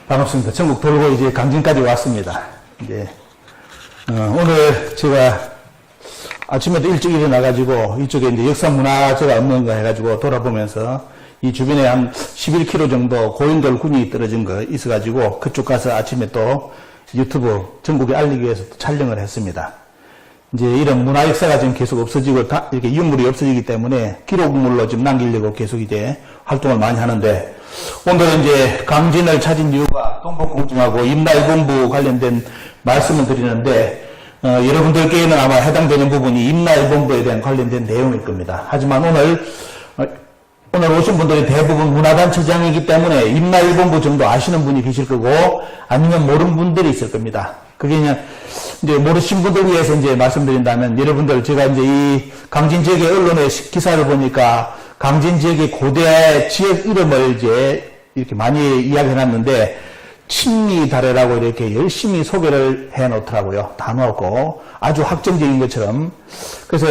반갑습니다. 전국 돌고 이제 강진까지 왔습니다. 이제, 오늘 제가 아침에도 일찍 일어나가지고 이쪽에 이제 역사문화재가 없는 거 해가지고 돌아보면서 이 주변에 한 11km 정도 고인돌 군이 떨어진 거 있어가지고 그쪽 가서 아침에 또 유튜브 전국에 알리기 위해서 또 촬영을 했습니다. 이제 이런 문화 역사가 지금 계속 없어지고 이렇게 유물이 없어지기 때문에 기록물로 좀 남기려고 계속 이제 활동을 많이 하는데 오늘은 이제 강진을 찾은 이유가 동북공증하고 임나일본부 관련된 말씀을 드리는데 여러분들께는 아마 해당되는 부분이 임나일본부에 대한 관련된 내용일 겁니다. 하지만 오늘 오신 분들이 대부분 문화단체장이기 때문에 임나일본부 정도 아시는 분이 계실 거고 아니면 모르는 분들이 있을 겁니다. 그게 그냥 이제 모르신 분들 위해서 이제 말씀드린다면 여러분들 제가 이제 이 강진 지역의 언론의 기사를 보니까 강진 지역의 고대 지역 이름을 이제 이렇게 많이 이야기해 놨는데 친미다래라고 이렇게 열심히 소개를 해 놓더라고요. 다 넣었고 아주 확정적인 것처럼. 그래서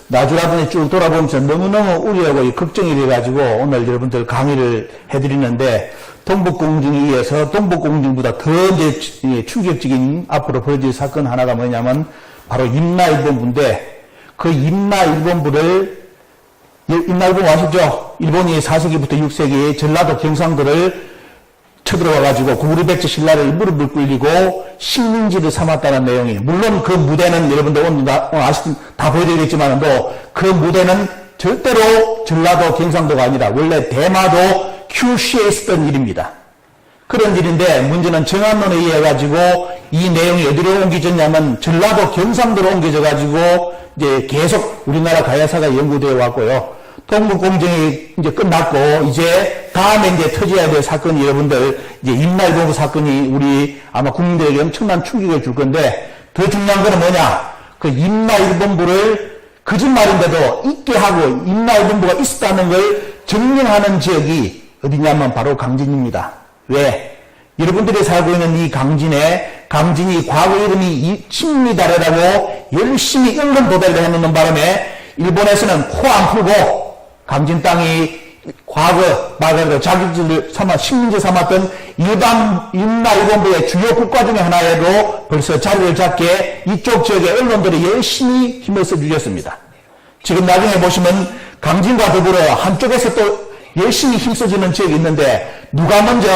나주라든지 쭉 돌아보면서 너무너무 우려하고 걱정이 돼가지고 오늘 여러분들 강의를 해드리는데 동북공증에 의해서 동북공증보다 더 이제 충격적인 앞으로 벌어질 사건 하나가 뭐냐면 바로 임나일본부인데 그 임나일본부 아시죠? 일본이 4세기부터 6세기 전라도 경상도를 쳐들어와가지고 구리백제 신라를 무릎을 꿇리고 식민지를 삼았다는 내용이 물론 그 무대는 여러분들 오늘 다 보여드리겠지만도 그 무대는 절대로 전라도 경상도가 아니라 원래 대마도 큐슈에 있었던 일입니다. 그런 일인데 문제는 정한론에 의해 가지고 이 내용이 어디로 옮겨졌냐면 전라도 경상도로 옮겨져 가지고 이제 계속 우리나라 가야사가 연구되어 왔고요. 동북공정이 이제 끝났고 이제 다음에 이제 터져야 될 사건이 여러분들 이제 임나일본부 사건이 우리 아마 국민들에게 엄청난 충격을 줄 건데 더 중요한 거는 뭐냐? 그 임나일본부를 거짓말인데도 있게 하고 임나일본부가 있었다는 걸 증명하는 지역이 어디냐면 바로 강진입니다. 왜? 여러분들이 살고 있는 이 강진이 과거 이름이 친미다래라고 열심히 언론 도달을 해놓는 바람에 일본에서는 코 안 풀고 강진 땅이 과거 말 그대로 자기들을 식민지 삼았던 일반 임나일본부의 주요 국가 중에 하나에도 벌써 자리를 잡게 이쪽 지역의 언론들이 열심히 힘을 써주셨습니다. 지금 나중에 보시면 강진과 더불어 한쪽에서 또 열심히 힘써주는 지역이 있는데 누가 먼저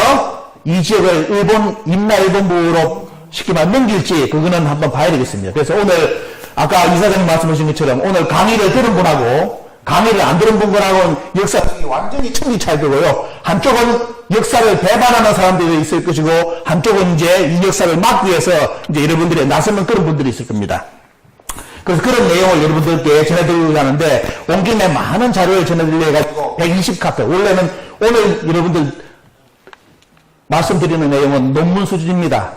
이 지역을 임나일본부로 쉽게 말 넘길지 그거는 한번 봐야 되겠습니다. 그래서 오늘 아까 이사장님 말씀하신 것처럼 오늘 강의를 들은 분하고 강의를 안 들은 분하고는 역사적이 완전히 천지 차이고요. 한쪽은 역사를 배반하는 사람들이 있을 것이고 한쪽은 이제 이 역사를 막기 위해서 이제 여러분들의 나서는 그런 분들이 있을 겁니다. 그래서 그런 내용을 여러분들께 전해드리려고 하는데 온 김에 많은 자료를 전해드리려 해가지고 120카페 원래는 오늘 여러분들 말씀드리는 내용은 논문 수준입니다.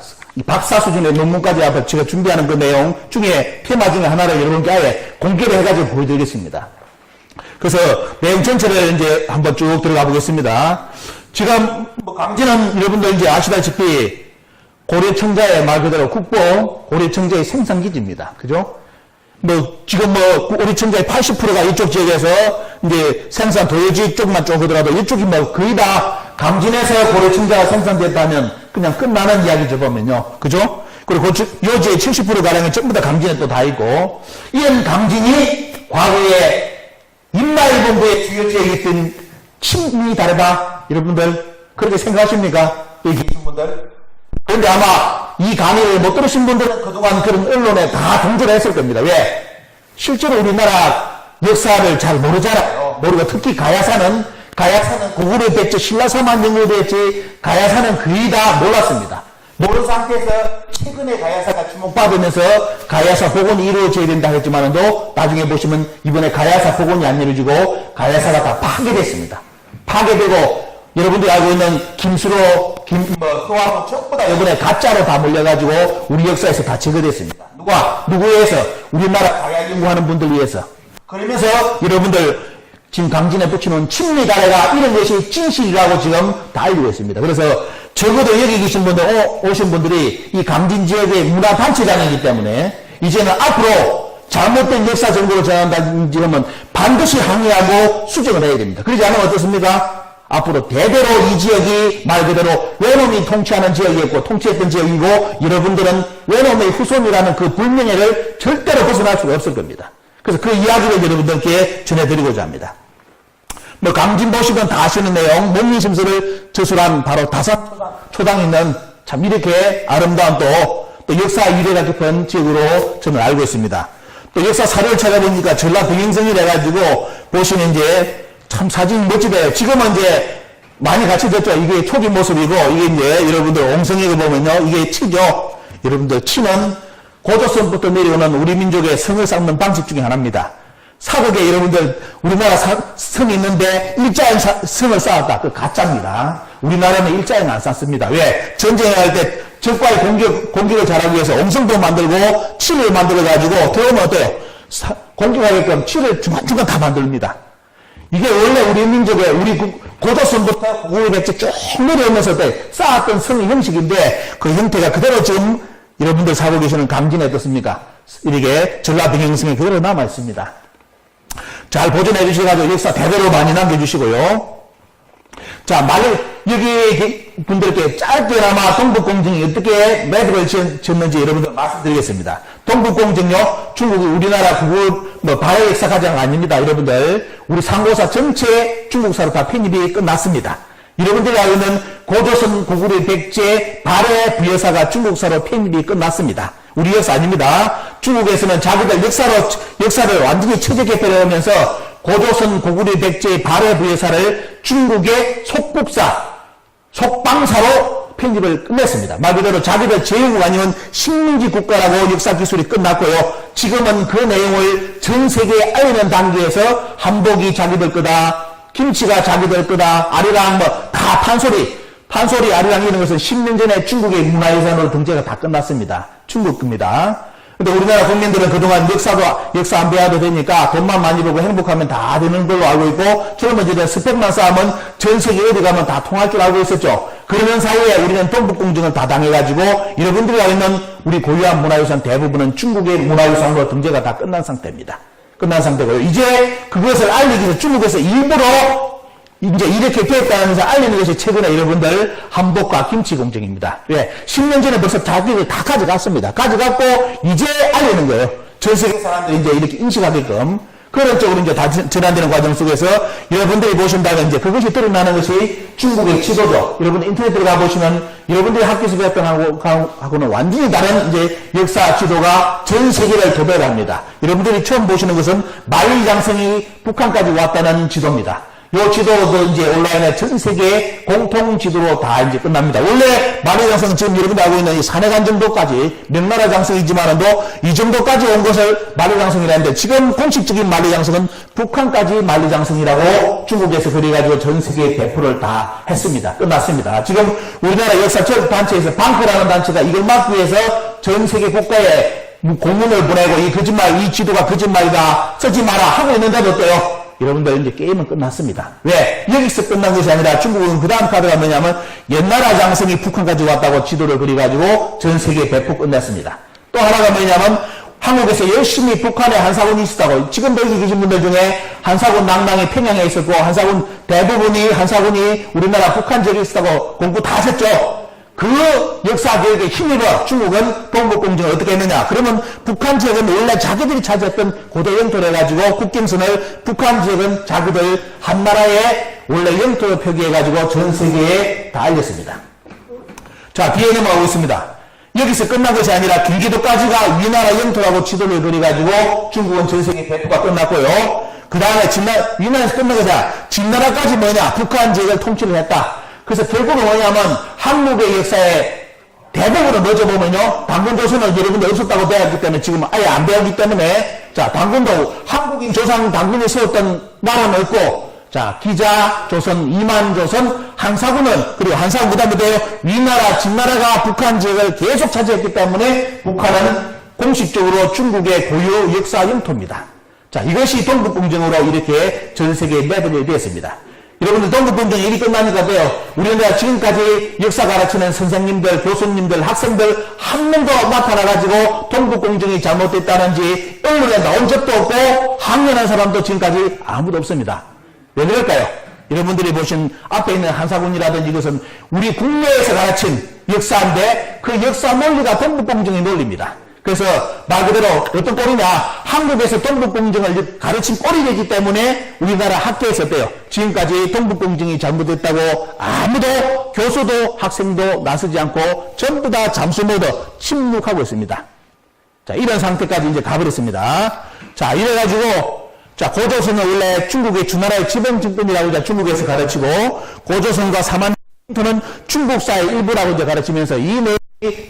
박사 수준의 논문까지 앞에 제가 준비하는 그 내용 중에 테마 중에 하나를 여러분께 아예 공개를 해가지고 보여드리겠습니다. 그래서 내용 전체를 이제 한번 쭉 들어가 보겠습니다. 지금 강진은 여러분들 이제 아시다시피 고려청자의 말 그대로 국보 고려청자의 생산기지입니다. 그죠? 지금 고려청자의 80%가 이쪽 지역에서 이제 생산 도예지 쪽만 좀 하더라도 이쪽이 거의 다 강진에서 고려청자가 생산됐다면 그냥 끝나는 이야기죠, 보면요. 그죠? 그리고 요지의 70%가량이 전부 다 강진에 또 다 있고, 이런 강진이 과거에 임나일본부의 주요 지역에 있던 친미 다르다? 여러분들, 그렇게 생각하십니까? 여기 계신 분들? 그런데 아마 이 강의를 못 들으신 분들은 그동안 그런 언론에 다 동조를 했을 겁니다. 왜? 실제로 우리나라 역사를 잘 모르잖아요. 모르고 특히 가야사는 고구려 백제 신라사만 연구됐지 가야사는 거의 다 몰랐습니다. 모르는 상태에서 최근에 가야사가 주목받으면서 가야사 복원이 이루어져야 된다 했지만도 나중에 보시면 이번에 가야사 복원이 안 이루어지고 가야사가 다 파괴됐습니다. 파괴되고 여러분들이 알고 있는 김수로, 허화도 전부 다 이번에 가짜로 다 몰려가지고 우리 역사에서 다 제거됐습니다. 누구에 의해서? 우리나라 가야 연구하는 분들 위해서. 그러면서 여러분들 지금 강진에 붙이는 친미다래가 이런 것이 진실이라고 지금 다 알고 있습니다. 그래서 적어도 여기 계신 분들, 오신 분들이 이 강진 지역의 문화단체장이기 때문에 이제는 앞으로 잘못된 역사 정보를 전한다든지 하면 반드시 항의하고 수정을 해야 됩니다. 그러지 않으면 어떻습니까? 앞으로 대대로 이 지역이 말 그대로 외놈이 통치하는 지역이었고 통치했던 지역이고 여러분들은 외놈의 후손이라는 그 불명예를 절대로 벗어날 수가 없을 겁니다. 그래서 그 이야기를 여러분들께 전해드리고자 합니다. 뭐 강진 보시면 다 아시는 내용, 목민심서를 저술한 바로 다산초당에 있는 참 이렇게 아름다운 또 역사 유래가 깊은 지역으로 저는 알고 있습니다. 또 역사 사료를 찾아보니까 전라 병행성이라 해가지고 보시면 이제 참 사진 멋지대요. 지금은 이제 많이 갖춰졌죠. 이게 초기 모습이고 이게 이제 여러분들 옹성이가 보면요. 이게 치죠. 여러분들 치는 고조선부터 내려오는 우리 민족의 성을 쌓는 방식 중에 하나입니다. 사극에 여러분들 우리나라 성이 있는데 일자형 성을 쌓았다. 그 가짜입니다. 우리나라는 일자형 안 쌓습니다. 왜? 전쟁을 할 때 적과의 공격을 잘하기 위해서 옹성도 만들고 치를 만들어가지고 들어오면 어때요? 공격하게끔 치를 중간중간 다 만듭니다. 이게 원래 우리 민족의 우리 고조선부터 우리 백제 쭉 내려오면서 쌓았던 성의 형식인데 그 형태가 그대로 지금 여러분들 살고 계시는 강진에 어떻습니까? 이렇게 전라병행성이 그대로 남아있습니다. 잘 보존해 주셔가지고 역사 대대로 많이 남겨주시고요. 자, 여기 분들께 짧게나마 동북공정이 어떻게 매듭을 지었는지 여러분들 말씀드리겠습니다. 동북공정요, 중국이 우리나라 바해 역사가장 아닙니다. 여러분들, 우리 상고사 전체 중국사로 다 편입이 끝났습니다. 여러분들이 알고 있는 고조선 고구려 백제 발해 부여사가 중국사로 편입이 끝났습니다. 우리 역사 아닙니다. 중국에서는 자기들 역사를 완전히 체제 개편해오면서 고조선 고구려 백제 발해 부여사를 중국의 속방사로 편입을 끝냈습니다. 말 그대로 자기들 제국 아니면 식민지 국가라고 역사 기술이 끝났고요. 지금은 그 내용을 전 세계에 알리는 단계에서 한복이 자기들 거다, 김치가 자기들 거다, 아리랑 다 판소리 아리랑 이런 것은 10년 전에 중국의 문화유산으로 등재가 다 끝났습니다. 중국 겁니다. 근데 우리나라 국민들은 그동안 역사 안 배워도 되니까 돈만 많이 벌고 행복하면 다 되는 걸로 알고 있고 젊은이들 스펙만 쌓으면 전 세계 어디 가면 다 통할 줄 알고 있었죠. 그러는 사이에 우리는 동북공정을 다 당해가지고 여러분들이 알고 있는 우리 고유한 문화유산 대부분은 중국의 문화유산으로 등재가 다 끝난 상태입니다. 끝난 상태고요. 이제 그것을 알리기 위해서 중국에서 일부러 이제 이렇게 되었다면서 알리는 것이 최근에 여러분들 한복과 김치 공정입니다. 왜? 10년 전에 벌써 자기들 다 가져갔습니다. 가져갔고 이제 알리는 거예요. 전 세계 사람들이 이제 이렇게 인식하게끔 그런 쪽으로 이제 다 전환되는 과정 속에서 여러분들이 보신다면 이제 그것이 드러나는 것이 중국의 지도죠. 여러분 인터넷 들어가 보시면 여러분들이 학교에서 배웠던 하고는 완전히 다른 이제 역사 지도가 전 세계를 도배합니다. 여러분들이 처음 보시는 것은 만리장성이 북한까지 왔다는 지도입니다. 요 지도도 이제 온라인에 전 세계 공통 지도로 다 이제 끝납니다. 원래 만리장성은 지금 여러분들 알고 있는 이 산해관 정도까지 명나라 장성이지만은도 이 정도까지 온 것을 만리장성이라는데 지금 공식적인 만리장성은 북한까지 만리장성이라고 중국에서 그래가지고 전 세계 배포를 다 했습니다. 끝났습니다. 지금 우리나라 역사 단체에서 방크라는 단체가 이걸 막기 위해서 전 세계 국가에 공문을 보내고 이 지도가 거짓말이다 쓰지 마라 하고 있는데도 어때요? 여러분들 이제 게임은 끝났습니다. 왜? 여기서 끝난 것이 아니라 중국은 그 다음 카드가 뭐냐면 옛나라 장성이 북한까지 왔다고 지도를 그려가지고 전 세계에 배포 끝냈습니다. 또 하나가 뭐냐면 한국에서 열심히 북한에 한사군이 있었다고 지금도 여기 계신 분들 중에 한사군 낭랑이 평양에 있었고 대부분이 한사군이 우리나라 북한 지역에 있었다고 공부 다 하셨죠. 그 역사 교육에 힘입어 중국은 동북공정을 어떻게 했느냐. 그러면 북한 지역은 원래 자기들이 차지했던 고대 영토를 해가지고 국경선을 북한 지역은 자기들 한나라의 원래 영토를 표기해가지고 전 세계에 다 알렸습니다. 자, 뒤에 넘어가고 있습니다. 여기서 끝난 것이 아니라 경기도까지가 위나라 영토라고 지도를 그려가지고 중국은 전 세계 배포가 끝났고요. 그 다음에 위나라에서 끝난 것이 아니라 진나라까지 뭐냐. 북한 지역을 통치를 했다. 그래서 결국은 뭐냐면 한국의 역사에 대부분을 먼저 보면요. 당군조선은 여러분들 없었다고 배웠기 때문에 지금 아예 안 배웠기 때문에 자, 당군도 한국인 조상 당군이 세웠던 나라는 없고 자, 기자, 조선, 이만조선, 한사군은 그리고 한사군 그 다음에 위나라, 진나라가 북한 지역을 계속 차지했기 때문에 북한은 공식적으로 중국의 고유 역사 영토입니다. 자, 이것이 동북공정으로 이렇게 전 세계에 매듭이 되었습니다. 여러분들 동북공정이 일이 끝나니까 돼요. 우리나라 지금까지 역사 가르치는 선생님들, 교수님들, 학생들 한 명도 나타나가지고 동북공정이 잘못됐다는지 언론에 나온 적도 없고 항변한 사람도 지금까지 아무도 없습니다. 왜 그럴까요? 여러분들이 보신 앞에 있는 한사군이라든지 이것은 우리 국내에서 가르친 역사인데 그 역사 논리가 동북공정의 논리입니다. 그래서 말 그대로 어떤 꼴이냐, 한국에서 동북공정을 가르친 꼴이 되기 때문에 우리나라 학교에서 어때요? 지금까지 동북공정이 잘못됐다고 아무도 교수도 학생도 나서지 않고 전부 다 잠수 모드 침묵하고 있습니다. 자, 이런 상태까지 이제 가버렸습니다. 자, 이래가지고 자, 고조선은 원래 중국의 주나라의 지배정권이라고 이제 중국에서 가르치고, 고조선과 사만토는 중국사의 일부라고 이제 가르치면서 이 내용이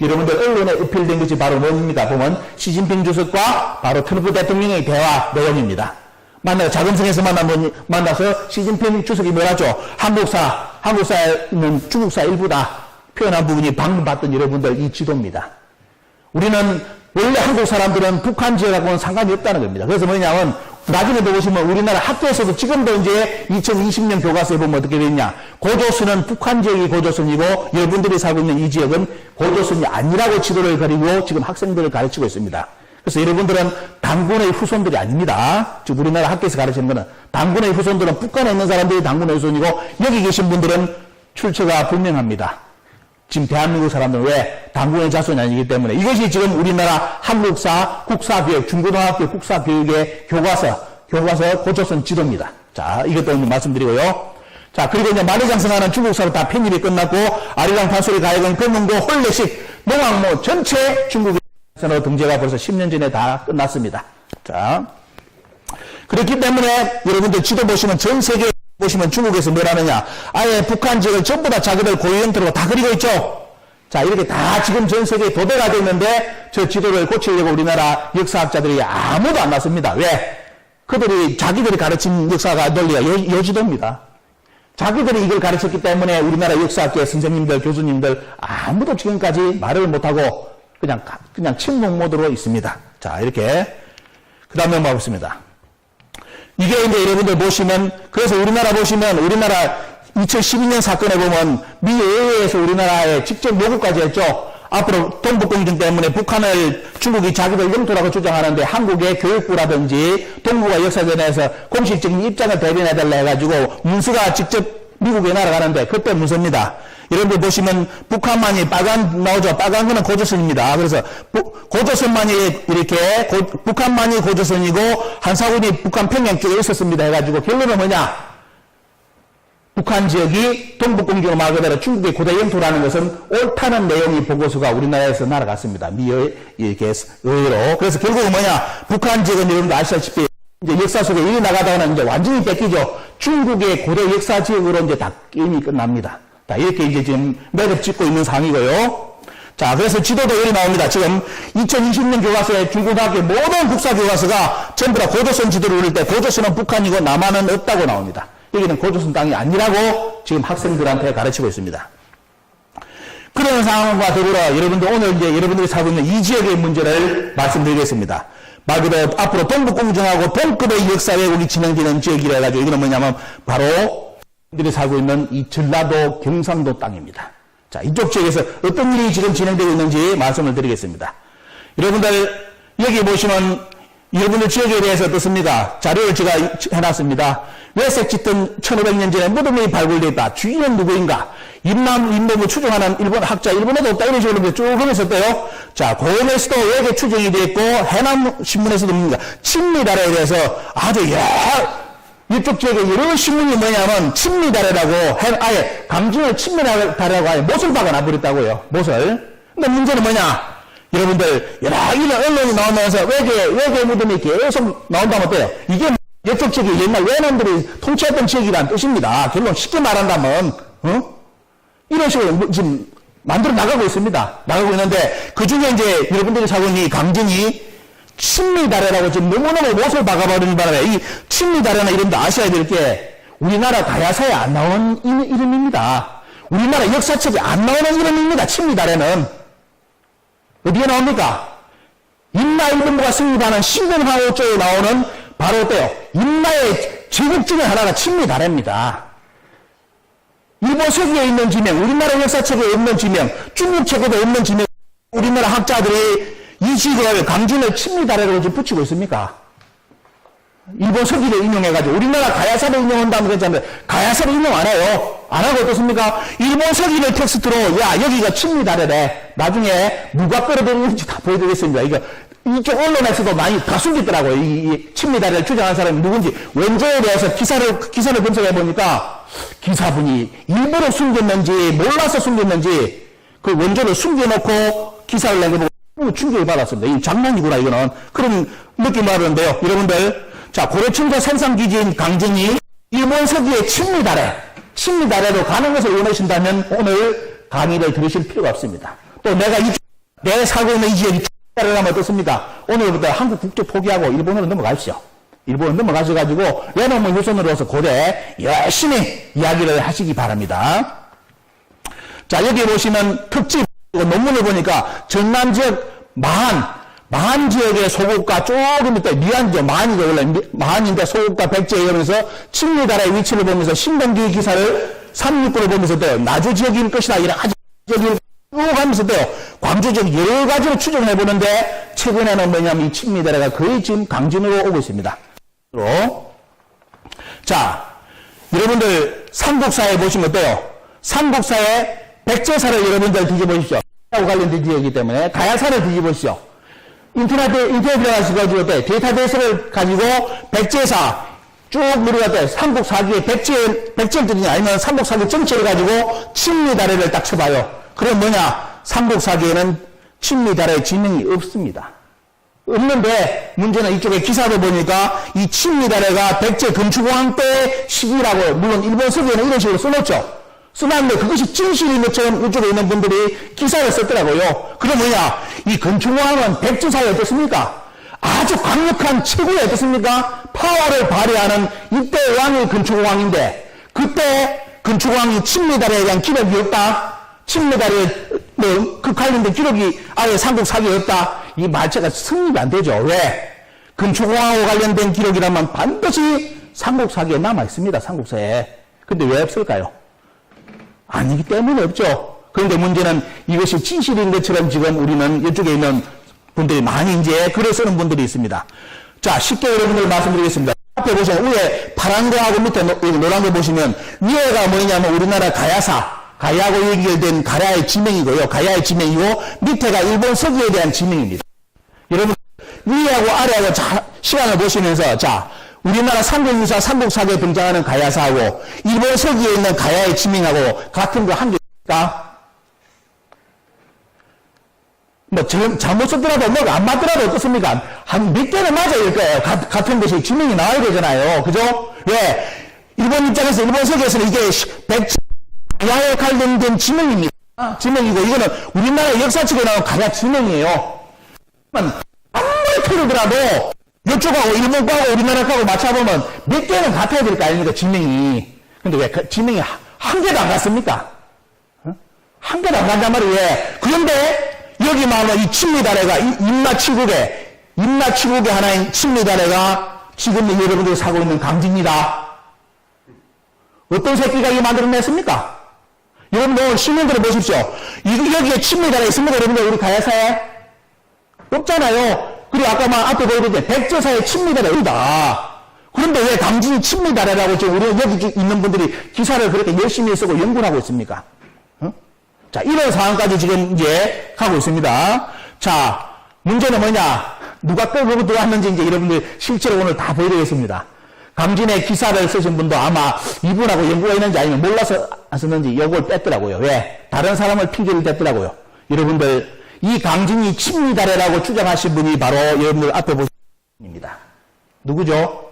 여러분들 언론에 어필된 것이 바로 뭡니까? 보면 시진핑 주석과 바로 트럼프 대통령의 대화 내용입니다. 자금성에서 만나서 시진핑 주석이 뭐라죠? 한국사는 중국사 일부다 표현한 부분이 방금 봤던 여러분들 이 지도입니다. 우리는 원래 한국 사람들은 북한 지역하고는 상관이 없다는 겁니다. 그래서 뭐냐면 나중에도 보시면 우리나라 학교에서도 지금도 이제 2020년 교과서에 보면 어떻게 되어 있냐. 고조선은 북한 지역이 고조선이고 여러분들이 살고 있는 이 지역은 고조선이 아니라고 지도를 그리고 지금 학생들을 가르치고 있습니다. 그래서 여러분들은 당군의 후손들이 아닙니다. 즉 우리나라 학교에서 가르치는 것은 당군의 후손들은 북한에 있는 사람들이 당군의 후손이고 여기 계신 분들은 출처가 분명합니다. 지금 대한민국 사람들은 왜? 당군의 자손이 아니기 때문에. 이것이 지금 우리나라 한국사, 국사교육, 중고등학교 국사교육의 교과서 고조선 지도입니다. 자, 이것도 말씀드리고요. 자, 그리고 이제 만리장성하는 중국사로 다 편입이 끝났고, 아리랑 판소리 가야금 금문고 홀레식 농악모 전체 중국에서 등재가 벌써 10년 전에 다 끝났습니다. 자, 그렇기 때문에 여러분들 지도 보시면 전 세계 보시면 중국에서 뭐라느냐. 아예 북한 지역을 전부 다 자기들 고유 형태로 다 그리고 있죠. 자, 이렇게 다 지금 전 세계에 도배가 됐는데 저 지도를 고치려고 우리나라 역사학자들이 아무도 안 났습니다. 왜? 자기들이 가르친 역사가 논리가 여지도입니다. 자기들이 이걸 가르쳤기 때문에 우리나라 역사학계 선생님들, 교수님들 아무도 지금까지 말을 못하고 그냥 침묵 모드로 있습니다. 자, 이렇게. 그 다음에 넘어가겠습니다. 이게 이제 여러분들 보시면, 그래서 우리나라 보시면, 우리나라 2012년 사건에 보면, 미 의회에서 우리나라에 직접 요구까지 했죠. 앞으로 동북공정 때문에 북한을 중국이 자기들 영토라고 주장하는데 한국의 교육부라든지 동북아 역사전에서 공식적인 입장을 대변해달라 해가지고 문서가 직접 미국에 날아가는데 그때 문서입니다. 여러분들 보시면 북한만이 빨간 나오죠. 빨간 거는 고조선입니다. 그래서 고조선만이 이렇게 북한만이 고조선이고 한사군이 북한 평양 쪽에 있었습니다 해가지고 결론은 뭐냐? 북한 지역이 동북공정 말 그대로 중국의 고대 영토라는 것은 옳다는 내용이 보고서가 우리나라에서 날아갔습니다. 미의 이렇게 의외로. 그래서 결국은 뭐냐? 북한 지역은 여러분들 아시다시피 이제 역사 속에 일이 나가다가는 이제 완전히 뺏기죠. 중국의 고대 역사 지역으로 이제 다 게임이 끝납니다. 자, 이렇게 이제 지금 매듭 짓고 있는 상황이고요. 자, 그래서 지도도 여기 나옵니다. 지금 2020년 교과서에 중고등학교 모든 국사 교과서가 전부 다 고조선 지도를 올릴 때 고조선은 북한이고 남한은 없다고 나옵니다. 여기는 고조선 땅이 아니라고 지금 학생들한테 가르치고 있습니다. 그런 상황과 더불어 여러분들 오늘 이제 여러분들이 살고 있는 이 지역의 문제를 말씀드리겠습니다. 말 그대로 앞으로 동북공정하고 동급의 역사 왜곡이 진행되는 지역이라 해가지고 이거는 뭐냐면 바로 들이 살고 있는 이 전라도 경상도 땅입니다. 자, 이쪽 지역에서 어떤 일이 지금 진행되고 있는지 말씀을 드리겠습니다. 여러분들 여기 보시면 여러분들 지역에 대해서 어떻습니까? 자료를 제가 해놨습니다. 외색 짙은 1500년 전에 무덤이 발굴됐다. 주인은 누구인가? 임남을 추정하는 일본 학자, 일본에도 없다. 이런 식으로 쭉 하면서 떠요. 자, 고원에서도 외계 추정이 됐고, 해남신문에서도 뭡니까? 친미달에 대해서 아주 이쪽 지역에 여러 신문이 뭐냐면, 친미달이라고, 아예 강진을 친미달이라고 아예 못을 박아놔버렸다고요. 못을. 근데 문제는 뭐냐? 여러분들, 이런 언론이 나오면서 외계 무덤이 계속 나온다면 어때요? 이게 이쪽 지역이 옛날 외놈들이 통치했던 지역이라는 뜻입니다. 결론 쉽게 말한다면, 이런 식으로 지금 만들어 나가고 있습니다. 나가고 있는데, 그 중에 이제 여러분들이 살고 있는 이 강진이 친미다래라고 지금 너무너무 못을 박아버리는 바람에 이 친미다래나 이름도 아셔야 될 게 우리나라 가야사에 안 나오는 이름입니다. 우리나라 역사책에 안 나오는 이름입니다. 친미다래는. 어디에 나옵니까? 임나일본부가 승리하는 신군화호조에 나오는 바로 어때요? 임나의 제국 중에 하나가 친미다래입니다. 일본 서기에 있는 지명, 우리나라 역사책에 없는 지명, 중국 책에도 없는 지명, 우리나라 학자들이 이 지역을 강진을 친미다래로 지금 붙이고 있습니까? 일본 서기를 인용해가지고 우리나라 가야사를 인용한다면 괜찮은데 가야사를 인용 안 해요. 안 하고 어떻습니까? 일본 서기를 텍스트로 야 여기가 침미다래래. 나중에 누가 끌어들이는지 다 보여드리겠습니다. 이거 이쪽 언론에서도 많이 다 숨겼더라고요. 이 침미다래를 주장한 사람이 누군지 원조에 대해서 기사를 분석해 보니까 기사분이 일부러 숨겼는지 몰라서 숨겼는지 그 원조를 숨겨놓고 기사를 내보고 충격을 받았습니다. 이 장난이구나 이거는 그런 느낌 받았는데요. 여러분들 자 고려청자 생산기지인 강진이 일본 서기의 침미다래로 가는 것을 원하신다면 오늘 강의를 들으실 필요가 없습니다. 또 내가 살고 있는 이 지역이 침미다래를 하면 어떻습니까? 오늘부터 한국 국적 포기하고 일본으로 넘어가십시오. 일본으로 넘어가셔가지고 연합문 유선으로서 고대 열심히 이야기를 하시기 바랍니다. 자 여기 보시면 특집 논문을 보니까 전남 지역 마한 지역의 소국가 조금 이따 미안죠. 마한이죠. 원래 마한인데 소국가 백제에 이러면서 침미다래의 위치를 보면서 신동기 기사를 369를 보면서 돼요. 나주 지역일 것이다. 이런 아주 지역을 쭉 하면서 돼요. 광주 지역 여러 가지로 추정해 보는데 최근에는 뭐냐면 이 침미다래가 거의 지금 강진으로 오고 있습니다. 자, 여러분들 삼국사에 보시면 어때요? 삼국사에 백제사를 여러분들 뒤져보십시오. 하고 관련된 지역이기 때문에 가야사를 뒤져보십시오. 인터넷에 들어가시고 어때? 데이터베이스를 가지고 백제사 쭉 누르갔대. 삼국사기의 백제들이 아니면 삼국사기 정체를 가지고 침미다래를 딱 쳐봐요. 그럼 뭐냐? 삼국사기에는 침미다래의 지명이 없습니다. 없는데 문제는 이쪽에 기사를 보니까 이 침미다래가 백제 건축왕 때 시기라고 물론 일본 서기에는 이런 식으로 써놓죠. 써놨는데 그것이 진실인 것처럼 이쪽에 있는 분들이 기사를 썼더라고요. 그럼 뭐냐? 이 건축왕은 백제사회 어떻습니까? 아주 강력한 최고의 어떻습니까? 파워를 발휘하는 이때 왕이 건축왕인데 그때 건축왕이 침미다래에 대한 기록이 없다. 침미다래에 그 관련된 기록이 아예 삼국사기에 없다. 이 말체가 성립이 안 되죠. 왜? 건축왕하고 관련된 기록이라면 반드시 삼국사기에 남아있습니다. 삼국사에. 근데 왜 없을까요? 아니기 때문에 없죠. 그런데 문제는 이것이 진실인 것처럼 지금 우리는 이쪽에 있는 분들이 많이 이제 글을 쓰는 분들이 있습니다. 자, 쉽게 여러분들 말씀드리겠습니다. 앞에 보시면 위에 파란 거하고 밑에 노란 거 보시면 위에가 뭐냐면 우리나라 가야하고 연결된 가야의 지명이고요. 가야의 지명이고 밑에가 일본 서기에 대한 지명입니다. 여러분 위하고 아래하고 시간을 보시면서 자 우리나라 삼국유사 삼국사기에 등장하는 가야사하고 일본 서기에 있는 가야의 지명하고 같은 거 한 개입니까? 뭐 잘못 썼더라도 뭐 안 맞더라도 어떻습니까? 한 몇 개는 맞아야 될 거예요. 같은 것이 지명이 나와야 되잖아요. 그죠? 왜? 일본 입장에서 일본 서기에서는 이게 가야에 관련된 지명입니다. 지명이고 이거는 우리나라 역사책에 나온 가야 지명이에요. 아무리 틀리더라도 이쪽하고 일본 거하고 우리나라 거하고 맞춰보면 몇 개는 같아야 될 거 아닙니까? 지명이. 근데 왜 그 지명이 한 개도 안 같습니까? 한 개도 안 간단 말이에요. 왜? 그런데 여기 말하면 이 침미다래가 임나치국의 하나인 침미다래가 지금 여러분들이 사고 있는 강진이다. 어떤 새끼가 이 만들어냈습니까? 여러분들 시민들을 보십시오. 여기에 침미다래 있습니까? 여러분들 우리 가야사에? 없잖아요. 그리고 아까 앞에 보여드렸는데 백제사의 침미다래다. 그런데 왜 강진이 침미다래라고 지금 우리 여기 있는 분들이 기사를 그렇게 열심히 쓰고 연구를 하고 있습니까? 자, 이런 상황까지 지금 이제 가고 있습니다. 자, 문제는 뭐냐? 누가 끌고 들어왔는지 이제 여러분들 실제로 오늘 다 보여드리겠습니다. 강진의 기사를 쓰신 분도 아마 이분하고 연구가 있는지 아니면 몰라서 안 썼는지 요걸 뺐더라고요. 왜? 다른 사람을 핑계를 댔더라고요. 여러분들, 이 강진이 침미다래라고 주장하신 분이 바로 여러분들 앞에 보시는 분입니다. 누구죠?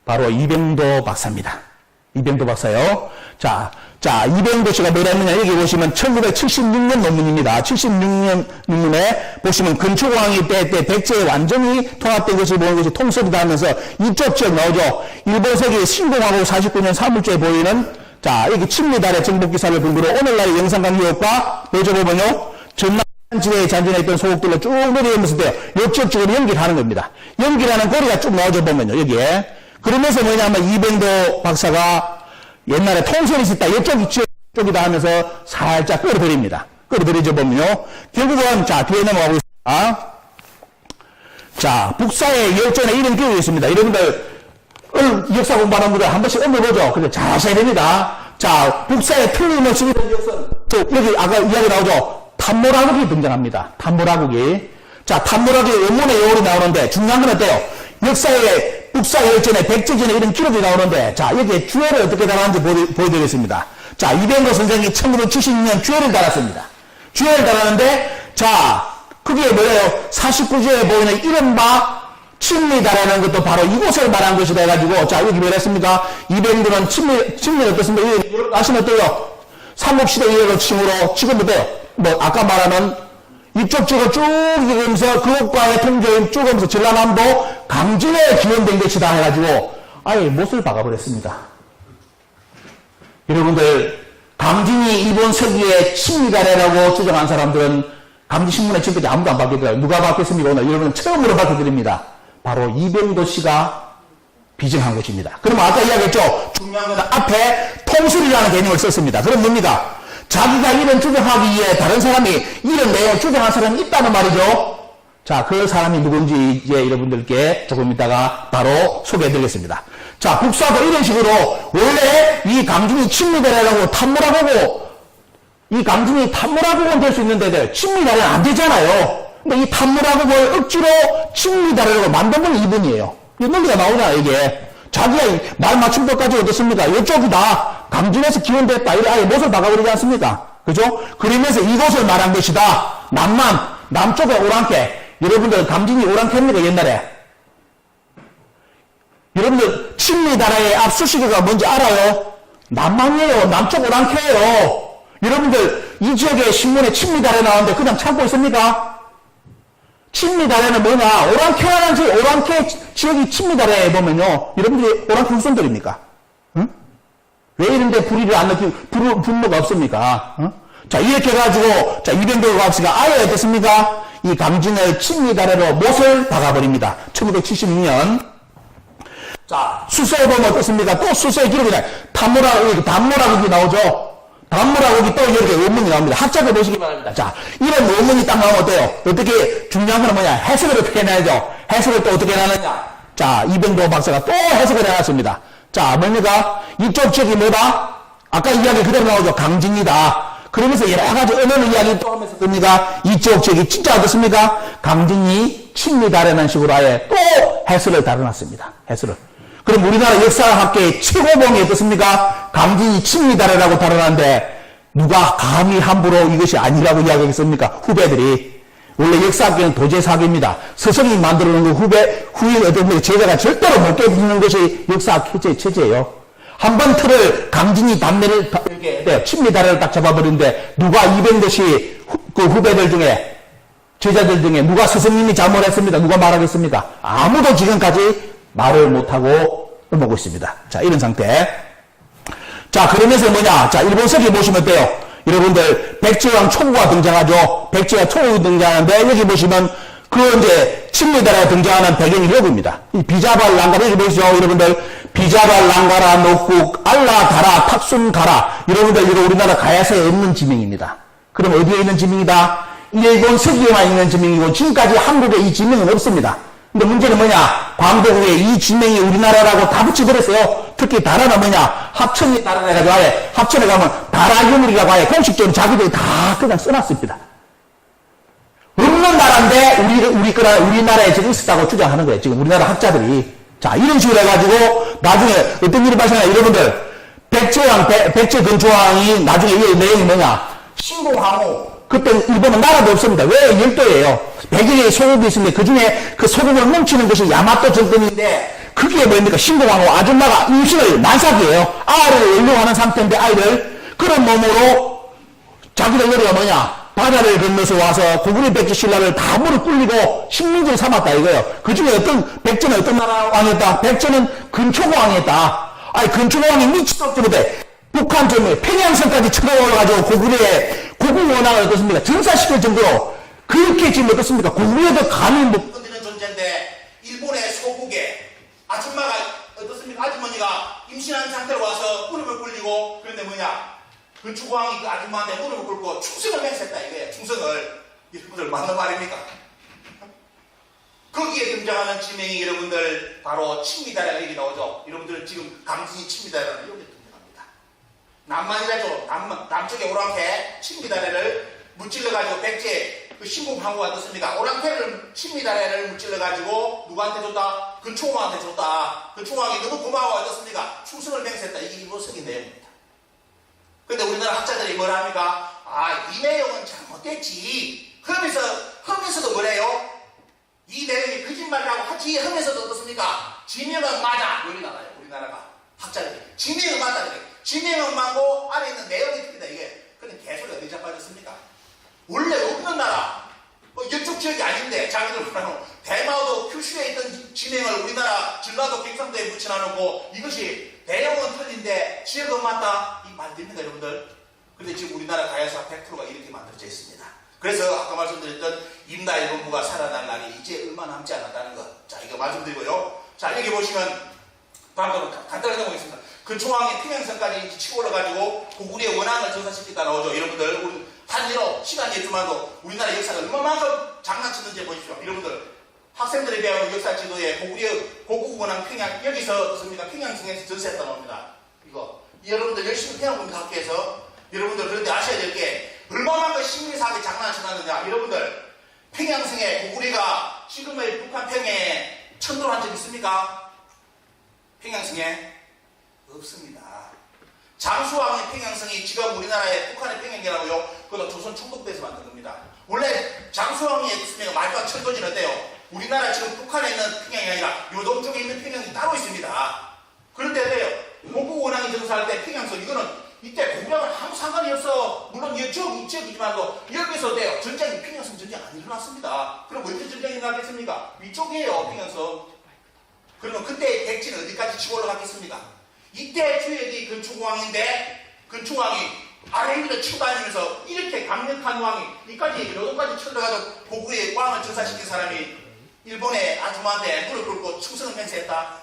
바로 이병도 박사입니다. 이병도 박사요. 자, 이병도 씨가 뭐라 했느냐. 여기 보시면 1976년 논문입니다. 76년 논문에 보시면 건축왕이 때 백제에 완전히 통합된 것을 보는 것이 통솔이다 하면서 이쪽 지역 나오죠. 일본 세기 신공하고 49년 3월초에 보이는 자, 여기 침미다래 정복기사를 근거로 오늘날의 영상 강의역과 보여줘보면요. 전남 지대에 잔존했던 소국들로 쭉 내려오면서 돼요. 이쪽 쪽으로 연결하는 겁니다. 연결하는 고리가 쭉 나오죠. 보면요. 여기에. 그러면서 뭐냐면 이병도 박사가 옛날에 통솔이 있었다. 이쪽이다 하면서 살짝 끌어들입니다. 끌어들이죠, 보면요. 결국은, 자, 뒤에 넘어가고 있습니다. 자, 북사의 역전에 이런 기록이 있습니다. 여러분들, 역사 공부하는 분들 한 번씩 읽어보죠. 근데 잘 하셔야 됩니다. 자, 북사의 틀림없이 이런 역선, 여기 아까 이야기 나오죠. 탐모라국이 등장합니다. 탐모라국이. 자, 탐모라국의 원문의 요울이 나오는데, 중요한 건 어때요? 역사의 북사 역전에 백제전에 이런 기록이 나오는데, 자, 여기에 주해를 어떻게 달았는지 보여드리겠습니다. 자, 이병거 선생이 1976년 주해를 달았습니다. 주해를 달았는데, 자, 그게 뭐예요? 49주에 보이는 이른바 친미다라는 것도 바로 이곳을 말한 것이다 해가지고, 자, 여기 뭐랬습니까? 이병거는 친미는 어떻습니까? 여러분 아시면 어때요? 삼국시대 이후로 칭으로, 지금 어때요? 뭐, 아까 말하는 이쪽 쪽을 쭉 이으면서 그것과의 통조임 쭉 하면서 전라남도 강진에 기원된 것이다 해가지고, 아예 못을 박아버렸습니다. 여러분들, 강진이 일본 서기의 친미다라고 주장한 사람들은 강진신문에 지금까지 아무도 안 바뀌더라고요. 누가 바뀌었습니까? 오늘 여러분 처음으로 바뀌어드립니다. 바로 이병도 씨가 비정한 것입니다. 그러면 아까 이야기했죠? 중요한 건 앞에 통술이라는 개념을 썼습니다. 그럼 뭡니까? 자기가 이런 주장하기 위해 다른 사람이 이런 내용을 주장한 사람이 있다는 말이죠. 자, 그 사람이 누군지 이제 여러분들께 조금 이따가 바로 소개해드리겠습니다. 자, 북사도 이런 식으로 원래 이 강진이 친미다라고 탐모라고 이 강진이 탐모라고는 될 수 있는데 친미다라는 안 되잖아요. 근데 이 탐모라고를 억지로 친미다라고 만든 건 이분이에요. 이 논리가 나오냐 이게. 자기가 말 맞춤법까지 어떻습니까? 이쪽이 다 강진에서 기원됐다. 이래 아예 못을 박아버리지 않습니까? 그죠? 그러면서 이곳을 말한 것이다. 남쪽에 오랑캐. 여러분들 강진이 오랑캐입니까 옛날에? 여러분들 친미다라의 앞수식어가 뭔지 알아요? 남만이에요. 남쪽 오랑캐예요. 여러분들 이 지역의 신문에 친미다라 나오는데 그냥 참고 있습니까? 친미다라는 뭐냐? 오랑캐 지역이 친미다라에 보면요. 여러분들이 오랑캐 후손들입니까? 응? 왜 이런데 불의를 안 느끼고 분노가 없습니까? 응? 자, 이렇게 해가지고, 자, 이병도 과학씨가 아예 어떻습니까? 이 강진을 친미다라로 못을 박아버립니다. 1976년. 자, 수서에 보면 어떻습니까? 또 수서의 기록이 나요. 단모라국이 나오죠? 단모라국이 또 이렇게 원문이 나옵니다. 학자들 보시기 바랍니다. 자, 이런 원문이 딱 나오면 어때요? 어떻게, 중요한 건 뭐냐? 해석을 어떻게 해놔야죠? 해석을 또 어떻게 해놨느냐? 자, 이병도 박사가 또 해석을 해놨습니다. 자, 뭡니까? 이쪽 지역이 뭐다? 아까 이야기 그대로 나오죠? 강진이다. 그러면서 여러 가지 언어의 이야기 또 하면서 뭡니까? 이쪽 지역이 진짜 어떻습니까? 강진이 친미다라는 식으로 아예 또 해설을 달아놨습니다. 해설을. 그럼 우리나라 역사학계의 최고봉이 어떻습니까? 강진이 친미다라고 달아놨는데 누가 감히 함부로 이것이 아니라고 이야기했습니까? 후배들이. 원래 역사학계는 도제사학입니다. 스승이 만들어놓은 거 후인 어떤 제자가 절대로 못 깨지는 것이 역사학 체제예요. 한 번 틀을 강진이 담내를 이렇게 친미다라를 딱 잡아버리는데 누가 이병도시 그 후배들 중에 제자들 중에 누가 스승님이 잘못했습니다. 누가 말하겠습니까? 아무도 지금까지 말을 못하고 넘어오고 있습니다. 자, 이런 상태. 자, 그러면서 뭐냐? 자, 일본 서기 보시면 어때요? 여러분들, 백제왕 초구가 등장하죠? 백제왕 초구가 등장하는데, 여기 보시면, 그 이제, 친미다라에 등장하는 배경이 여기입니다. 이 비자발 랑가라, 여기 보시죠? 여러분들, 비자발 랑가라, 녹국, 알라, 가라, 탁순, 가라. 여러분들, 이거 우리나라 가야서에 없는 지명입니다. 그럼 어디에 있는 지명이다? 일본 서기에만 있는 지명이고, 지금까지 한국에 이 지명은 없습니다. 근데 문제는 뭐냐? 광복후에 이 지명이 우리나라라고 다 붙여버렸어요. 특히 다라는 뭐냐? 합천이 다라 해가지고 아예 합천에 가면 다라유물이라고 아예 공식적으로 자기들이 다 그냥 써놨습니다. 없는 나라인데 우리나라에 지금 있었다고 주장하는 거예요. 지금 우리나라 학자들이. 자, 이런 식으로 해가지고 나중에 어떤 일이 발생하냐? 여러분들 백제 근초왕이 나중에 이 내용이 뭐냐? 신공항우. 그때 일본은 나라도 없습니다. 왜? 열도예요. 100일의 소국이 있는데 그 중에 그 소국을 뭉치는 것이 야마토 정권인데 그게 뭡니까? 신공항우 아줌마가 임신을 만삭이에요. 아이를 연료하는 상태인데 아이를 그런 몸으로 자기들 요리가 뭐냐? 바다를 건너서 와서 고구려 백제 신라를 다 무릎 꿇리고 식민지를 삼았다 이거예요. 그 중에 백제는 어떤 나라 왕이었다? 백제는 근초고왕이었다. 아니 근초고왕이 미치도록 저런데 북한 전에 평양성까지 쳐들어와가지고 고구려의 고궁원왕을 어떻습니까? 전사시킬 정도로 그렇게 지금 어떻습니까? 고구려도 감히 못 건드리는 존재인데 일본의 소국에 아줌마가 어떻습니까? 아주머니가 임신한 상태로 와서 무릎을 꿇리고 그런데 뭐냐? 근초고왕이 그 아줌마한테 무릎을 꿇고 충성을 맹세했다 이거예요. 충성을. 이분들 맞는 말입니까? 거기에 등장하는 지명이 여러분들 바로 친미다래가 여기 나오죠. 여러분들 지금 강진이 친미다래가 여기 등장합니다. 남만이라죠. 남쪽에 오랑캐 친미다래를 무찔러가지고 백제 그 신궁항구가 어떻습니까? 오랑캐를 친미다래를 무찔러가지고 누구한테 줬다? 근총왕한테 줬다. 근총왕이 너무 고마워 어떻습니까? 충성을 맹세했다. 이게 일본석의 내용입니다. 근데 우리나라 학자들이 뭐라 합니까? 아, 이 내용은 잘못됐지. 하면서도 뭐래요? 이 내용이 거짓말이라고 하지 하면서도 어떻습니까? 지명은 맞아. 여기 나와요. 우리나라가. 학자들이. 지명은 맞다. 그래. 지명은 맞고 안에 있는 내용이 틀리다. 이게. 근데 개소리 어디 자빠졌습니까? 원래 없는 나라. 이쪽 지역이 아닌데 자기들 뭐라고 대마도 큐슈에 있던 지명을 우리나라 전라도 경상도에 붙여놔놓고 이것이 내용은 틀린데 지역은 맞다. 이 말 됩니까 여러분들? 근데 지금 우리나라 가야사 100%가 이렇게 만들어져 있습니다. 그래서 아까 말씀드렸던 임나일본부가 살아날 날이 이제 얼마 남지 않았다는 것. 자, 이거 말씀드리고요. 자, 여기 보시면 방금 간단하게 보겠습니다. 근총왕이 평양성까지 치고 올라가지고 고구려의 원앙을 전사시켰다 나오죠. 여러분들 우리 한일로 시간이 있지만도 우리나라 역사가 얼마만큼 장난치는지 보십시오. 여러분들 학생들이 배우는 역사 지도에 고구려 고국 원앙 평양 여기서 어떻습니까? 평양성에서 전세했다 나옵니다. 이거 여러분들 열심히 평양공부 학교에서 여러분들 그런데 아셔야 될 게 얼마만큼 식민사학에 장난치놨느냐. 여러분들 평양성에 고구려가 지금의 북한 평양에 천도를 한 적 있습니까? 평양성에 없습니다. 장수왕의 평양성이 지금 우리나라의 북한의 평양이라고요. 그것도 조선 총독부에서 만든 겁니다. 원래 장수왕이 있으면 말과 철도는 어때요? 우리나라 지금 북한에 있는 평양이 아니라 요동 쪽에 있는 평양이 따로 있습니다. 그런데 어때요? 고국 원앙이 전사할 때 평양성 이거는 이때 고구려는 아무 상관이 없어. 물론 이쪽이지만도 여기서 어때요? 전쟁이 평양성 전쟁 안 일어났습니다. 그럼 언제 전쟁이 일어나겠습니까? 위쪽이에요 평양성. 그러면 그때 백제는 어디까지 치고 올라갔겠습니까? 이때 주역이 근총왕인데 근총왕이 아래 위로 치고 다니면서 이렇게 강력한 왕이 이까지 요동까지 쳐들어가서 고구려의 왕을 전사시킨 사람이 일본의 아줌마한테 무릎 꿇고 충성을 맹세했다.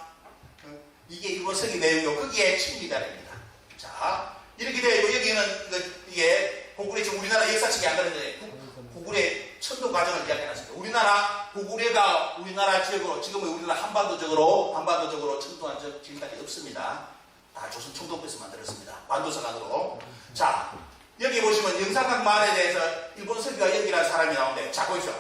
이게 일본성의 내용이고 거기에 친미다입니다. 자, 이렇게 되고 여기는 이게 고구려 지금 우리나라 역사책이 안 그런데 고구려의 천도 과정을 이야기해놨습니다. 우리나라 고구려가 우리나라 지역으로 지금의 우리나라 한반도적으로 천도한 적 지금까지 없습니다. 다 조선 총독부에서 만들었습니다. 반도서관으로. 자, 여기 보시면 영산각 말에 대해서 일본 서기가 여기라는 사람이 나오는데 자 보십시오.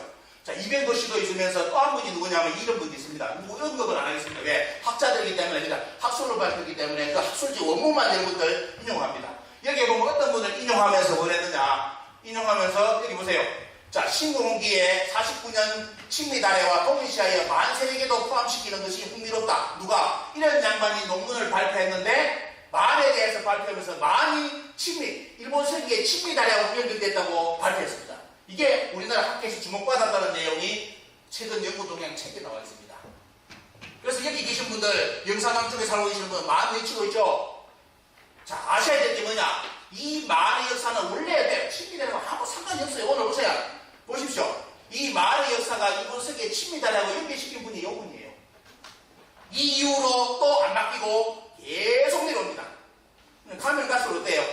자, 이병도씨도 있으면서 또 한 분이 누구냐면 이런 분이 있습니다. 누구 언급을 안 하겠습니다. 왜? 학자들이기 때문에 그냥 학술을 밝혔기 때문에 그 학술지 원문만 여러분들 인용합니다. 여기 보면 어떤 분을 인용하면서 뭘 했느냐. 인용하면서 여기 보세요. 자, 신궁기에 49년 친미다래와 동일시하여 만세에게도 포함시키는 것이 흥미롭다. 누가? 이런 양반이 논문을 발표했는데 만에 대해서 발표하면서 만이 친미, 일본 서기에 친미다래하고 연결됐다고 발표했습니다. 이게 우리나라 학계에서 주목받았다는 내용이 최근 연구동향 책에 나와 있습니다. 그래서 여기 계신 분들, 영산강 쪽에 살고 계시는 분들 만 외치고 있죠? 자, 아셔야 될 게 뭐냐? 이 만의 역사는 원래 친미다래와 아무 상관이 없어요. 오늘 보세요. 보십시오. 이 말의 역사가 일본 서기에 친미다래하고 연결시킨 분이 이분이에요. 이 이후로 또 안 바뀌고 계속 내려옵니다. 가면 갈수록 어때요?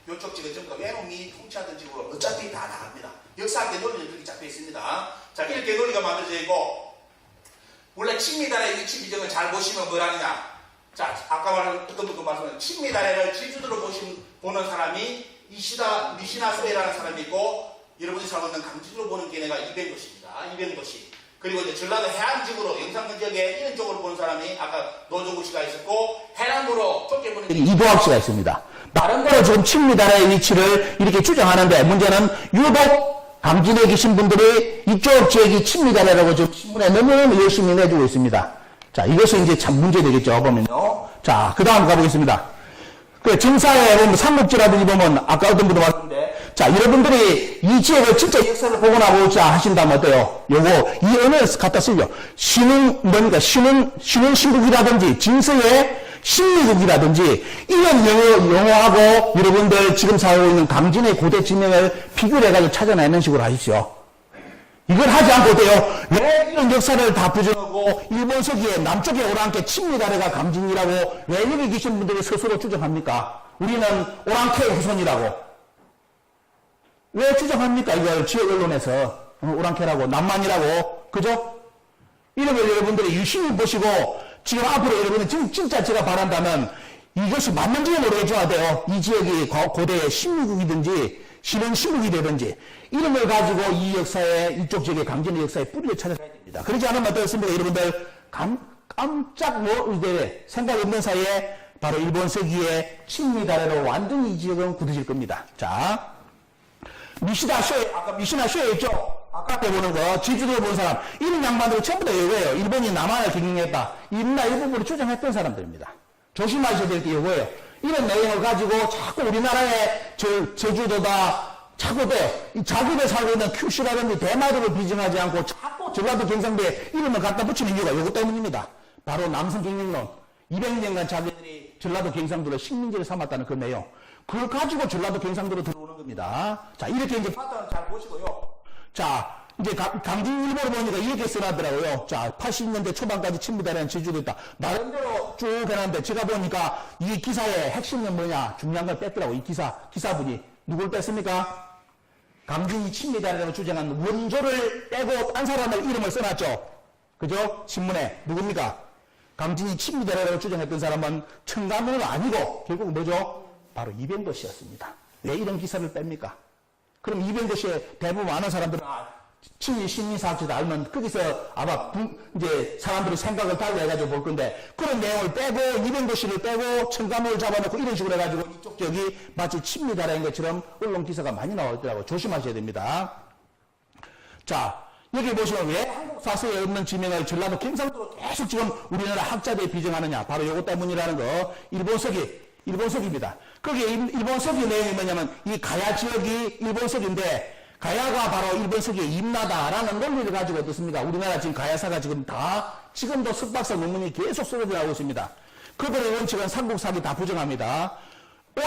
요쪽 지금 전부 다 외놈이 통치하던 지구로 어차피 다 나갑니다. 역사학계 논리는 그렇게 잡혀 있습니다. 자, 이렇게 논리가 만들어져 있고 원래 친미다래 위치 비정을 잘 보시면 뭐라느냐. 자, 아까 말한 어떤 분도 말씀하신 친미다래를 제주도로 보는 사람이 니시나소에라는 사람이 있고 여러분이 살고 있는 강진으로 보는 걔네가 이병도씨입니다. 이병도씨. 그리고 이제 전라도 해안지구로 영산군 지역에 이런 쪽으로 보는 사람이 아까 노조구 씨가 있었고 해남으로 좁게 보는 이도학 씨가 있습니다. 다른 거로 지금 친미다래의 위치를 이렇게 주장하는데 문제는 유독 강진에 계신 분들이 이쪽 지역이 친미다래라고 지금 신문에 너무너무 열심히 내주고 있습니다. 자, 이것은 이제 참 문제되겠죠. 보면요. 자, 그 다음 가보겠습니다. 그 정사에 보면 삼국지라든지 보면 아까 어떤 분도 말씀인데 자, 여러분들이 이 지역을 진짜 역사를 복원하고 보자 하신다면 어때요? 요거 이 언어를 갖다 쓰죠. 신흥신국이라든지 진서의 신미국이라든지 이런 용어하고 여러분들 지금 살고 있는 강진의 고대 지명을 비교해가지고 찾아내는 식으로 하십시오. 이걸 하지 않고 어때요? 왜 이런 역사를 다 부정하고 일본 서기에 남쪽에 오랑캐 친미다래가 강진이라고 왜 여기 계신 분들이 스스로 주장합니까? 우리는 오랑캐 후손이라고. 왜 주장합니까? 이걸 지역 언론에서 오랑캐라고 남만이라고. 그죠? 이름을 여러분들이 유심히 보시고 지금 앞으로 여러분은 지금 진짜 제가 바란다면 이것이 맞는지 모르겠지만 돼요. 이 지역이 고대의 신무국이든지 신흥 신국이라든지 이름을 가지고 이 역사에 이쪽 지역의 강진의 역사에 뿌리를 찾아가야 됩니다. 그러지 않으면 어떻습니까? 여러분들 깜짝 이제 생각 없는 사이에 바로 일본 서기의 친미다레로 완전히 이 지역은 굳어질 겁니다. 자, 아까 미시나 쇼에 있죠? 아까 때 보는 거, 제주도에 본 사람, 이런 양반들은 전부 다 이거예요. 일본이 남한을 경영했다. 임나 일본군을 주장했던 사람들입니다. 조심하셔야 될 게 이거예요. 이런 내용을 가지고 자꾸 우리나라의 제주도다, 자꾸 돼요. 이 자기들 살고 있는 큐슈라든지 대마도를 비정하지 않고 자꾸 전라도 경상도에 이름을 갖다 붙이는 이유가 이것 때문입니다. 바로 남성 경영론. 200년간 자기들이 전라도 경상도를 식민지를 삼았다는 그 내용. 그걸 가지고 전라도 경상도로 들어오는 겁니다. 자, 이렇게 이제 파트를 잘 보시고요. 자, 이제 강진 일보를 보니까 이렇게 써놨더라고요. 자, 80년대 초반까지 친미다라는 제주도 있다. 나름대로 쭉 해놨는데 제가 보니까 이 기사의 핵심은 뭐냐? 중요한 걸 뺐더라고. 이 기사분이. 누굴 뺐습니까? 강진이 친미다라고 주장한 원조를 빼고 딴 사람의 이름을 써놨죠. 그죠? 신문에. 누굽니까? 강진이 친미다라고 주장했던 사람은 청가문은 아니고 결국 뭐죠? 바로 이병도 씨였습니다. 왜 이런 기사를 뺍니까? 그럼 이병도 씨의 대부분 아는 사람들은 친일 신민사학자도 알면 거기서 아마 이제 사람들이 생각을 달리 해가지고 볼 건데 그런 내용을 빼고 이병도 씨를 빼고 청가문을 잡아놓고 이런 식으로 해가지고 이쪽 지역이 마치 친미다라는 것처럼 언론 기사가 많이 나오더라고요. 조심하셔야 됩니다. 자, 여기 보시면 왜 한국 사서에 없는 지명을 전라도 경상도로 계속 지금 우리나라 학자들이 비정하느냐. 바로 이것 때문이라는 거. 일본서기입니다. 거기에 일본서기 내용이 뭐냐면 이 가야 지역이 일본서기인데 가야가 바로 일본서기의 임나다라는 논리를 가지고 어떻습니까? 우리나라 지금 가야사가 지금도 석박사 논문이 계속 쏟아져 나오고 있습니다. 그들의 원칙은 삼국사기 다 부정합니다.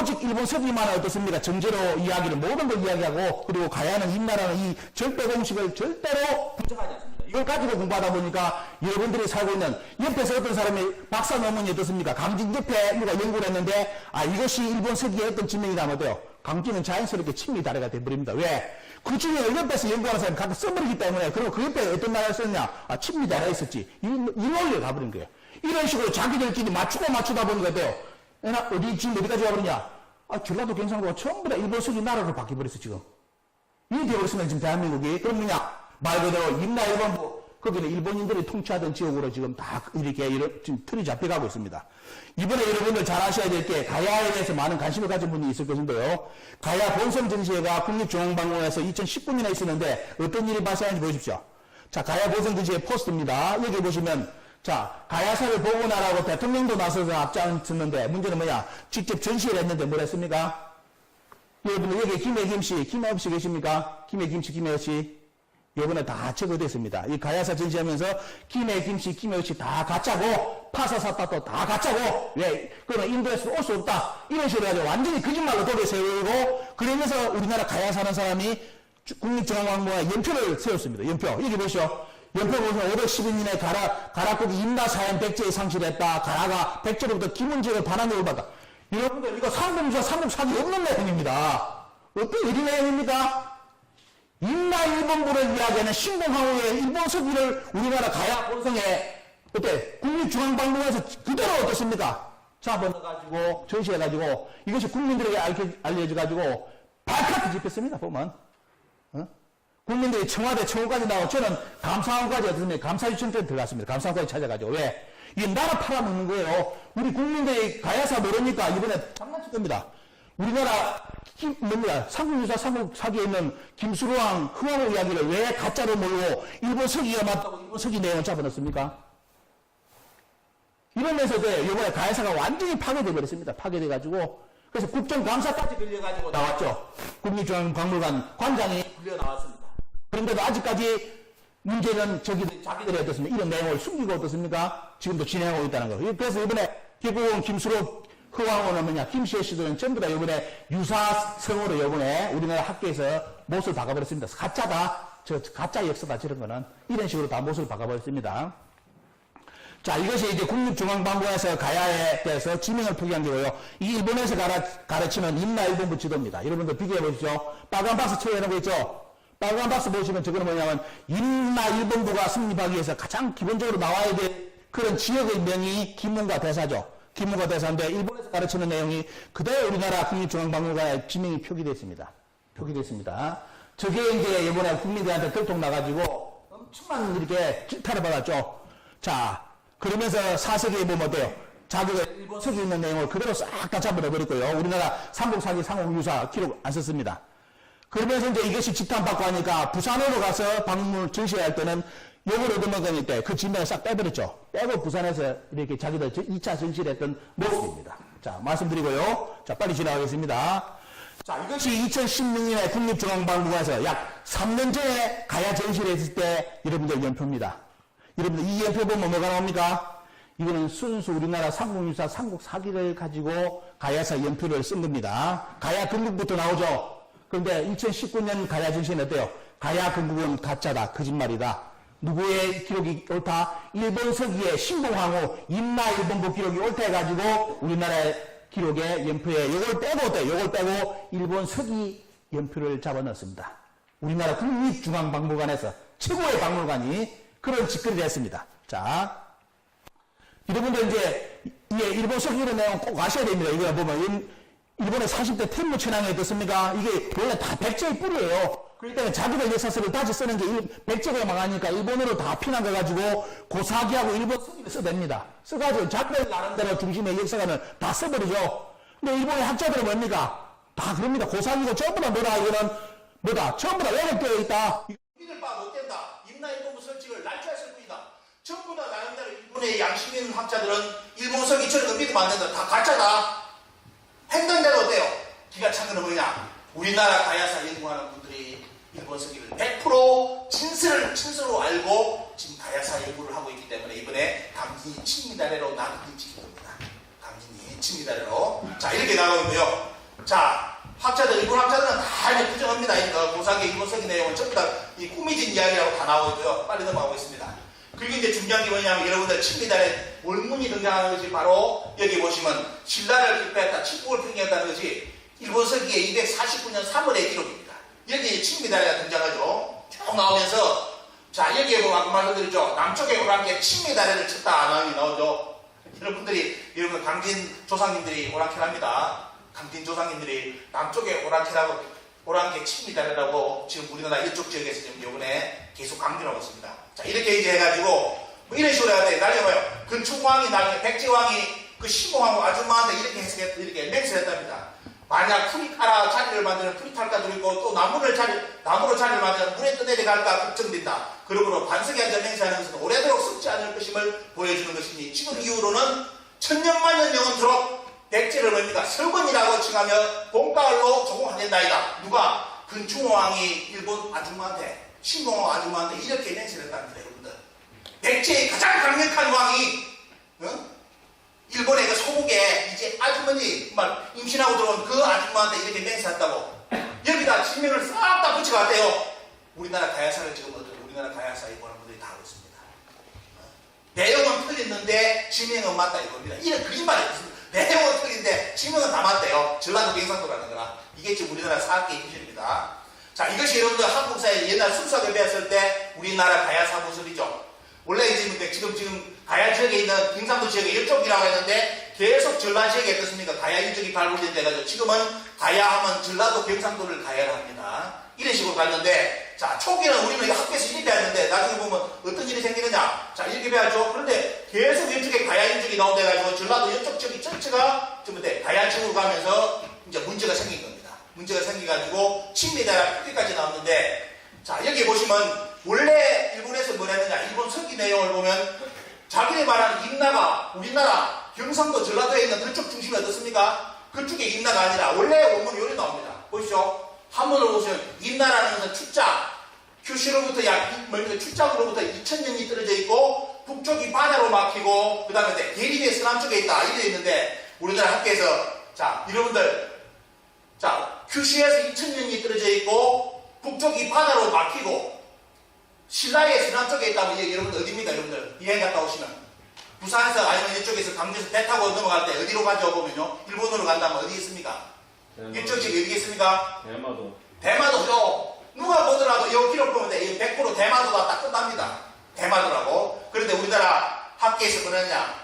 오직 일본서기만 어떻습니까? 정제로 이야기를 모든 걸 이야기하고 그리고 가야는 임나라는 이 절대 공식을 절대로 부정하지 않습니다. 이걸 가지고 공부하다 보니까 여러분들이 살고 있는 옆에서 어떤 사람이 박사 논문이 어떻습니까? 강진 옆에 누가 연구를 했는데 이것이 일본 서기의 어떤 지명이다 하면 강진은 자연스럽게 친미다래가 돼버립니다. 왜? 그 지명을 옆에서 연구하는 사람이 갖다 써버리기 때문에 그리고 그 옆에 어떤 나라를 썼냐? 친미다래가 있었지. 이 논리를 가버린 거예요. 이런 식으로 자기들끼리 맞추다 보니까 돼요. 지금 어디까지 와버리냐? 전라도 경상도가 전부 다 일본 서기 나라로 바뀌어버렸어 지금. 이렇게 되어버렸으면 지금 대한민국이 그럼 뭐냐? 말 그대로 임나 일본부 거기는 일본인들이 통치하던 지역으로 지금 다 이렇게 지금 틀이 잡혀가고 있습니다. 이번에 여러분들 잘 아셔야 될 게 가야에 대해서 많은 관심을 가진 분이 있을 것인데요. 가야 본섬 전시회가 국립중앙박물관에서 2019년에 있었는데 어떤 일이 발생하는지 보십시오. 자, 가야 본섬 전시회 포스터입니다. 여기 보시면 자, 가야사를 복원하라고 대통령도 나서서 앞장섰는데 문제는 뭐냐? 직접 전시를 했는데 뭘 했습니까? 여러분들 여기 김혜김 씨 계십니까? 김혜김 씨. 이번에 다 적어됐습니다. 이 가야사 전시하면서 김혜김 씨 다 가짜고 파사사파도 다 가짜고 왜? 그러면 인도에서 올 수 없다. 이런 식으로 해가지고 완전히 거짓말로 도를 세우고 그러면서 우리나라 가야 사는 사람이 국립중앙박물관에 연표를 세웠습니다. 연표. 여기 보시죠. 연표 보시면 512년에 가락국이 임나사연 백제에 상실했다. 가라가 백제로부터 김은지를 반환을 받다. 여러분들 이거 삼국사기 없는 내용입니다. 어떤 일이 내용입니까? 임나 일본부를 이야기하는 신공항우의 일본 서기를 우리나라 가야 본성에 국립중앙박물관에서 그대로 어떻습니까? 잡아가지고 전시해가지고 이것이 국민들에게 알려져가지고 발칵 뒤집혔습니다. 보면 국민들이 청와대 청구까지 나오고 저는 감사원까지 어떻습니까? 감사유치원에 들어갔습니다. 감사원까지 찾아가지고 왜? 이게 나라 팔아먹는 거예요. 우리 국민들이 가야사 모르니까 이번에 장난칠 겁니다. 우리나라 삼국유사 삼국사기에 있는 김수로왕 흥왕호 이야기를 왜 가짜로 몰고 일본 서기가 맞다고 일본 서기 내용을 잡아넣습니까? 이러면서 이번에 가야사가 완전히 파괴돼 버렸습니다. 파괴돼가지고 그래서 국정감사까지 걸려가지고 나왔죠. 국립중앙박물관 관장이 걸려 나왔습니다. 그런데도 아직까지 문제는 자기들이 어떻습니까? 이런 내용을 숨기고 어떻습니까? 지금도 진행하고 있다는 거. 그래서 이번에 결국은 김수로 흥왕호는 뭐냐? 김씨의 시도는 전부 다 이번에 유사성으로 이번에 우리나라 학교에서 못을 박아버렸습니다. 가짜다. 가짜 역사다. 저런 거는. 이런 식으로 다 못을 박아버렸습니다. 자, 이것이 이제 국립중앙박물관에서 가야에 대해서 지명을 표기한 거고요. 이 일본에서 가르치는 임나 일본부 지도입니다. 여러분들 비교해 보십시오. 빨간 박스 쳐놓은 거 있죠? 빨간 박스 보시면 저거는 뭐냐면 임나 일본부가 승립하기 위해서 가장 기본적으로 나와야 될 그런 지역의 명이 기문과 대사죠. 기문과 대사인데 일본에서 가르치는 내용이 그대로 우리나라 국립중앙박물관에 지명이 표기됐습니다. 표기됐습니다. 저게 이제 이번에 국민들한테 들통 나가지고 엄청난 이렇게 질타를 받았죠. 자, 그러면서 4세기에 보면 어때요? 자기가 일본 서기에 있는 내용을 그대로 싹 다 잡아내버렸고요. 우리나라 삼국사기 상옥유사 기록 안 썼습니다. 그러면서 이제 이것이 집탐받고 하니까 부산으로 가서 방문을 전시할 때는 요걸 얻어먹을 때 그 진명을 싹 빼버렸죠. 빼고 부산에서 이렇게 자기들 2차 전시를 했던 모습입니다. 자, 말씀드리고요. 자, 빨리 지나가겠습니다. 자, 이것이 2016년에 국립중앙박물관에서 약 3년 전에 가야 전시를 했을 때 여러분들 연표입니다. 여러분들 이 연표 보면 뭐가 나옵니까? 이거는 순수 우리나라 삼국유사 삼국사기를 가지고 가야사 연표를 쓴 겁니다. 가야 건국부터 나오죠. 그런데 2019년 가야 전시는 어때요? 가야 건국은 가짜다, 거짓말이다. 누구의 기록이 옳다? 일본 서기의 신봉황후 임나 일본부 기록이 옳다 해가지고 우리나라의 기록에 연표에 요걸 빼고 어때요? 요걸 빼고 일본 서기 연표를 잡아넣었습니다. 우리나라 국립중앙박물관에서 최고의 박물관이 그런 짓거리를 했습니다. 자, 여러분들 이제 일본 서기의 내용 꼭 아셔야 됩니다. 이거 보면 일본의 40대 텐무 천황이 어떻습니까? 이게 원래 다 백제의 뿌리예요. 그러니까 자기들 역사서를 다시 쓰는 게 백제가 망하니까 일본으로 다 피난 가가지고 고사기하고 일본 서기를 써댑니다. 써가지고 자기들 나름대로 중심의 역사관을 다 써버리죠. 근데 일본의 학자들은 뭡니까? 다 그럽니다. 고사기고 전부 다 뭐다, 이거는 뭐다, 전부 다 왜곡되어 있다. 믿을 바 못 된다. 임나 일본부 설칙을 날조했을 뿐이다. 전부 다 나름대로 일본의 양심 있는 학자들은 일본 서기처럼 믿으면 안 된다. 다 가짜다. 했던 대로 어때요? 기가 찬 거는 뭐냐? 우리나라 가야사 연구하는 분들이 일본 서기를 100% 진술로 알고 지금 가야사 연구를 하고 있기 때문에 이번에 강진이 칩니다래로 나누기 지킨 겁니다. 강진이 칩니다래로. 자, 이렇게 나오고요. 자, 학자들, 일본 학자들은 다 이제 부정합니다. 이거 고사기 일본 서기 내용은 전부 다 이 꾸미진 이야기라고 다 나오고요. 빨리 넘어가고 있습니다. 그리고 이제 중요한 게 뭐냐면 여러분들 칩니달에 원문이 등장하는 것이 바로 여기 보시면 신라를 기표했다, 칠국을 평정했다는 것이 일본 서기의 249년 3월의 기록입니다. 여기 칩니달에가 등장하죠. 쭉 나오면서 자, 여기에 보면 아까 말씀드렸죠. 남쪽에 오랑캐 칩니달에를 쳤다 나오니 나오죠. 여러분 강진 조상님들이 오랑캐랍니다. 강진 조상님들이 남쪽에 오랑캐 칩니달에라고 지금 우리나라 이쪽 지역에서 지금 이번에 계속 강조하고 있습니다. 자, 이렇게 이제 해가지고 뭐 이런 식으로 해야 돼. 날려봐요. 근충왕이 나중에 백제왕이 그 신봉하고 아줌마한테 이렇게 해석했다, 이렇게 맹세를 했답니다. 만약 프리타라 자리를 만드는 프리탈까 누리고 또 나무로 자리를 만드는 물에 떠내려갈까 걱정된다. 그러므로 반석에 앉아 맹세하는 것은 오래도록 썩지 않을 것임을 보여주는 것이니 지금 이후로는 천년만년 영원토록 백제를 뭡니까? 설번이라고 칭하며 봄가을로 조공하된다이다. 누가? 근충왕이 일본 아줌마한테 신봉왕 아줌마한테 이렇게 맹세를 했답니다. 여러분들. 백제의 가장 강력한 왕이 일본의 그 소국에 이제 아주머니 임신하고 들어온 그 아줌마한테 이렇게 맹세했다고 여기다 지명을 싹 다 붙여갔대요. 우리나라 가야사를 지금 우리나라 가야사에 보는 분들이 다 하고 있습니다. 내용은 틀렸는데 지명은 맞다 이겁니다. 이런 그림말이 있습니다. 내용은 틀린데 지명은 다 맞대요. 전라도 경상도라는 거나 이게 지금 우리나라 사학계의 기준입니다. 자, 이것이 여러분들 한국사에 옛날 순수하게 배웠을 때 우리나라 가야사 모습이죠. 원래 이제 지금 가야 지역에 있는 경상도 지역에 이쪽이라고 했는데 계속 전라 지역에 어떻습니까? 가야 이쪽이 발굴된 데가지고 지금은 가야 하면 전라도 경상도를 가야를 합니다. 이런 식으로 갔는데 자, 초기는 우리는 학교에서 이렇게 배웠는데 나중에 보면 어떤 일이 생기느냐? 자, 이렇게 배웠죠. 그런데 계속 이쪽에 가야 인적이 나온다 해가지고 전라도 이쪽 지역이 전체가 좀 가야 지역으로 가면서 이제 문제가 생긴 겁니다. 문제가 생겨가지고 칩니다라는 표기까지 나왔는데 자, 여기 보시면 원래 일본에서 뭘 했느냐? 일본 서기 내용을 보면 자기네 말하는 임나가 우리나라 경상도 전라도에 있는 그쪽 중심이 어떻습니까? 그쪽에 임나가 아니라 원래 원문이 요리 나옵니다. 보십시오. 한문을 보시면 임나라는 것은 추자, 규슈로부터 추자으로부터 2000년이 떨어져 있고 북쪽이 바다로 막히고 그 다음에 대립의 서남쪽에 있다 이렇게 있는데 우리나라 학교에서 자, 여러분들 자, 규슈에서 2000년이 떨어져 있고 북쪽이 바다로 막히고 신라의 서남쪽에 있다면 이게 여러분들 어디입니까? 여러분들 여행 갔다 오시면 부산에서 아니면 이쪽에서 강주에서 배 타고 넘어갈 때 어디로 가죠? 보면요 일본으로 간다면 어디 있습니까? 이쪽 지금 어디 있습니까? 대마도. 대마도죠. 누가 보더라도 이 기록 보면 돼. 100% 대마도가 딱 끝납니다. 대마도라고. 그런데 우리나라 학계에서 그러냐?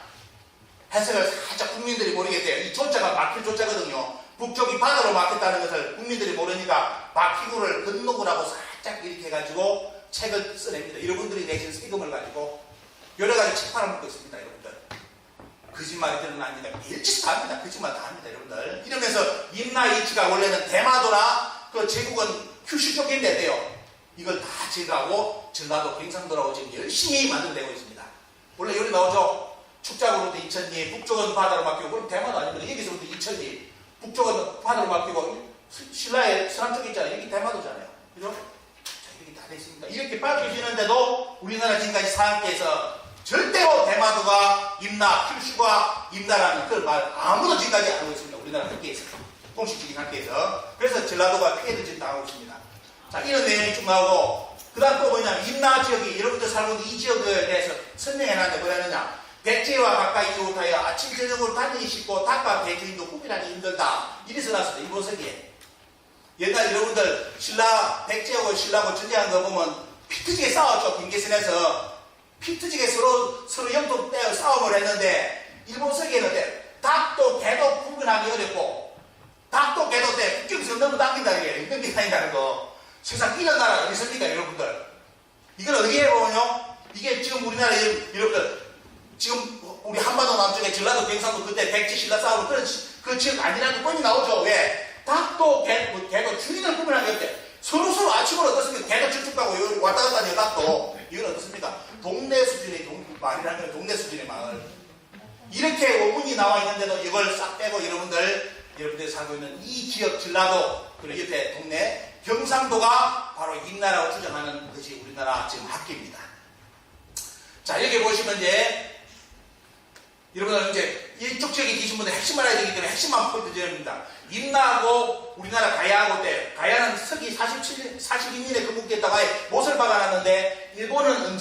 해석을 살짝 국민들이 모르게 돼요. 이 조자가 막힐 조자거든요. 북쪽이 바다로 막혔다는 것을 국민들이 모르니까 막히구를 건너구라고 살짝 이렇게 해가지고 책을 써냅니다. 여러분들이 내신 세금을 가지고 여러 가지 책 팔아먹고 있습니다. 여러분들. 거짓말이 드러납니다. 별짓 다 합니다. 거짓말 다 합니다. 여러분들. 이러면서 임나이치가 원래는 대마도나 그 제국은 큐슈 쪽인데 돼요. 이걸 다 제거하고 전라도 경상도라고 지금 열심히 만들어내고 있습니다. 원래 여기 나오죠. 축작으로부터 이천리, 북쪽은 바다로 막히고, 그럼 대마도 아닙니다. 여기서부터 이천리, 북쪽은 바다로 막히고, 신라의 서남쪽에 있잖아요. 여기 대마도잖아요. 그죠? 자, 이렇게 다 됐습니다. 이렇게 밝혀지는데도 우리나라 지금까지 사학계에서 절대로 대마도가 임나, 큐슈가 임나라는 그걸 말 아무도 지금까지 안 하고 있습니다. 우리나라 학계에서. 공식적인 학계에서. 그래서 전라도가 피해를 지금 당하고 있습니다. 자, 이런 내용이 쭉 나오고, 그 다음 또 뭐냐면, 임나 지역이, 여러분들 살고 있는 이 지역에 대해서 설명해놨는데 뭐냐느냐. 백제와 가까이 이웃하여 아침 저녁으로 다니기 쉽고 닭과 대주인도 구분하기 힘들다. 이래서 나왔습니다. 일본서기에. 옛날 여러분들 백제하고 신라하고 전쟁한 거 보면 피투지게 싸웠죠. 경계선에서. 피투지게 서로 영통 떼어 싸움을 했는데 일본서기에는 닭도 개도 구분하기 어렵고 닭도 개도 때 국경에서 너무 당긴다는 게 넘기다닌다는 거. 세상 이런 나라 어디 있습니까 여러분들. 이걸 어디에 보면요. 이게 지금 우리나라 여러분들 지금 우리 한반도 남쪽에 전라도 경상도 그때 백제 신라 싸움을 그 지역 아니라는 게 뻔히 나오죠. 왜? 닭도 개도 주인을 구분하기 어때? 서로 아침으로 어떻습니까? 개도 쭉쭉 가고 왔다 갔다 하는 닭도 이건 어떻습니까? 동네 수준의 말이라는 거예요. 동네 수준의 말. 이렇게 원문이 나와 있는데도 이걸 싹 빼고 여러분들이 살고 있는 이 지역 전라도 그리고 옆에 동네 경상도가 바로 임나라고 주장하는 것이 우리나라 지금 학계입니다. 자, 여기 보시면 이제 여러분들 이제 이쪽 지역에 계신 분들 핵심을 알아야 되기 때문에 핵심만 포인트 드려야 됩니다. 임나하고 우리나라 가야하고 때 가야는 서기 42년에 건국됐다가 못을 박아놨는데 일본은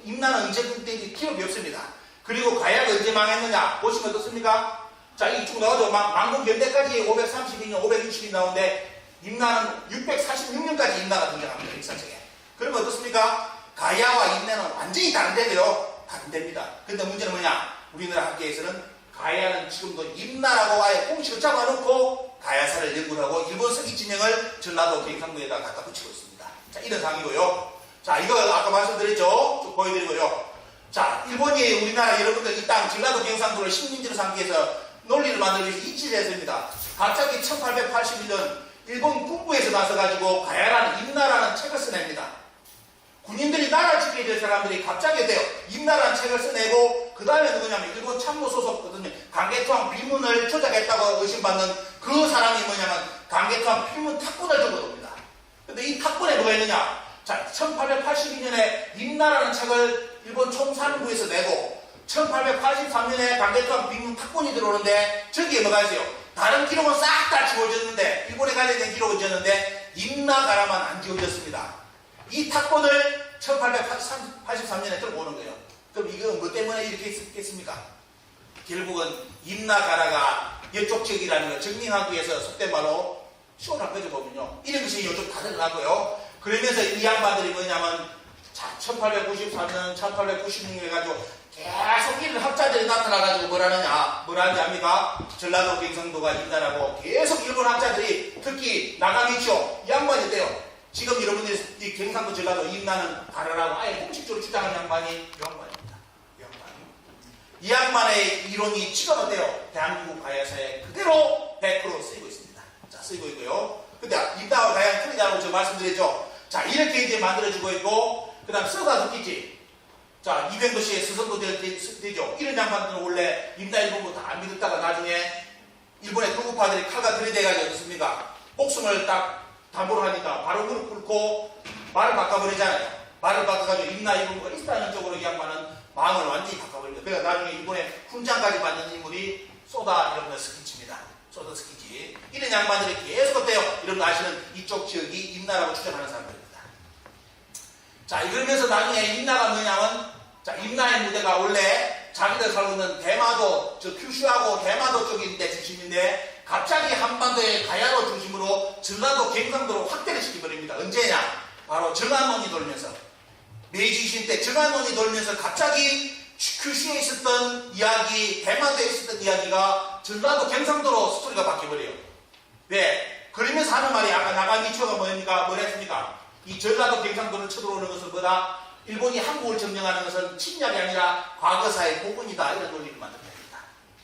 임나는 언제 건국된지 기록이 없습니다. 그리고 가야가 언제 망했느냐 보시면 어떻습니까? 자, 이쪽 나오죠. 망군변대까지 532년, 560년 나오는데 임나는 646년까지 임나가 등장합니다. 역사책에. 그러면 어떻습니까? 가야와 임나는 완전히 다른데도요. 다른데입니다. 근데 문제는 뭐냐? 우리나라 학계에서는 가야는 지금도 임나라고 아예 공식을 잡아놓고 가야사를 연구를 하고 일본 서기 진영을 전라도 경상도에다 갖다 붙이고 있습니다. 자, 이런 상황이고요. 자, 이거 아까 말씀드렸죠? 쭉 보여드리고요. 자, 일본이 우리나라 여러분들 이 땅 전라도 경상도를 식민지로 삼기 위해서 논리를 만들기 위해서 이치를 했습니다. 갑자기 1881년 일본 군부에서 나서가지고 가야라는 임나라는 책을 써냅니다. 군인들이 나라를 지켜야 될 사람들이 갑자기 돼요. 임나라는 책을 써내고 그 다음에 누구냐면 일본 참모 소속거든요. 강개토항 비문을 조작했다고 의심받는 그 사람이 뭐냐면 강개토항 비문 탁본을 적어둡니다. 근데 이 탁본에 뭐가 있느냐? 자, 1882년에 임나라는 책을 일본 총사령부에서 내고 1883년에 강개토항 비문 탁본이 들어오는데 저기에 뭐가 있어요? 다른 기록은 싹 다 지워졌는데 일본에 관련된 기록은 지웠는데 임나가라만 안 지워졌습니다. 이 탁본을 1883년에 들어오는 거예요. 그럼 이건 뭐 때문에 이렇게 했겠습니까? 결국은 임나가라가 이쪽 지역이라는 걸 증명하기 위해서 속된 말로 쇼를 한 거죠, 보면요. 이런 것이 요즘 다 드러나고요. 그러면서 이 양반들이 뭐냐면 1893년, 1896년 해가지고 계속 이런 학자들이 나타나가지고 뭐라는지 압니까? 전라도 경상도가 임나라고 계속 일본 학자들이 특히 나가미치오 이 양반이 어때요? 지금 여러분들이 이 경상도 전라도 임나는 가라라고 아예 공식적으로 주장하는 양반이 이 양반입니다. 이 양반의 이론이 지금 어때요? 대한민국 가야사에 그대로 100% 쓰이고 있습니다. 자, 쓰이고 있고요. 근데 임나와 가야는 틀리다고 제가 말씀드렸죠. 자, 이렇게 이제 만들어지고 있고, 그 다음 써다 듣겠지. 자, 200도씨에 스승도 되죠. 이런 양반들은 원래 임나 일본부 다 안 믿었다가 나중에 일본의 동구파들이 칼과 들이대가지고 어떻습니까? 목숨을 딱 담보로 하니까 바로 무릎 꿇고 말을 바꿔버리잖아요. 말을 바꿔가지고 임나 일본부가 있다는 쪽으로 이 양반은 마음을 완전히 바꿔버립니다. 그래서 나중에 일본의 훈장까지 받는 인물이 소다 여러분들 스키치입니다. 소다 스키치. 이런 양반들이 계속 어때요? 여러분 아시는 이쪽 지역이 임나라고 추정하는 사람들입니다. 자, 이러면서 나중에 임나가 뭐냐면 자, 임나의 무대가 원래 자기들 살고 있는 대마도, 저 큐슈하고 대마도 쪽인데 중심이 중심인데 갑자기 한반도의 가야로 중심으로 전라도 경상도로 확대를 시켜버립니다. 언제냐? 바로 정한론이 돌면서 메이지 20년 때 정한론이 돌면서 갑자기 규슈에 있었던 이야기, 대만도에 있었던 이야기가 전라도 경상도로 스토리가 바뀌어버려요. 왜? 그러면서 하는 말이 아까 나가미초가 뭐였습니까? 이 전라도 경상도를 쳐들어오는 것은 뭐다? 일본이 한국을 점령하는 것은 침략이 아니라 과거사의 복원이다. 이런 논리를 만듭니다.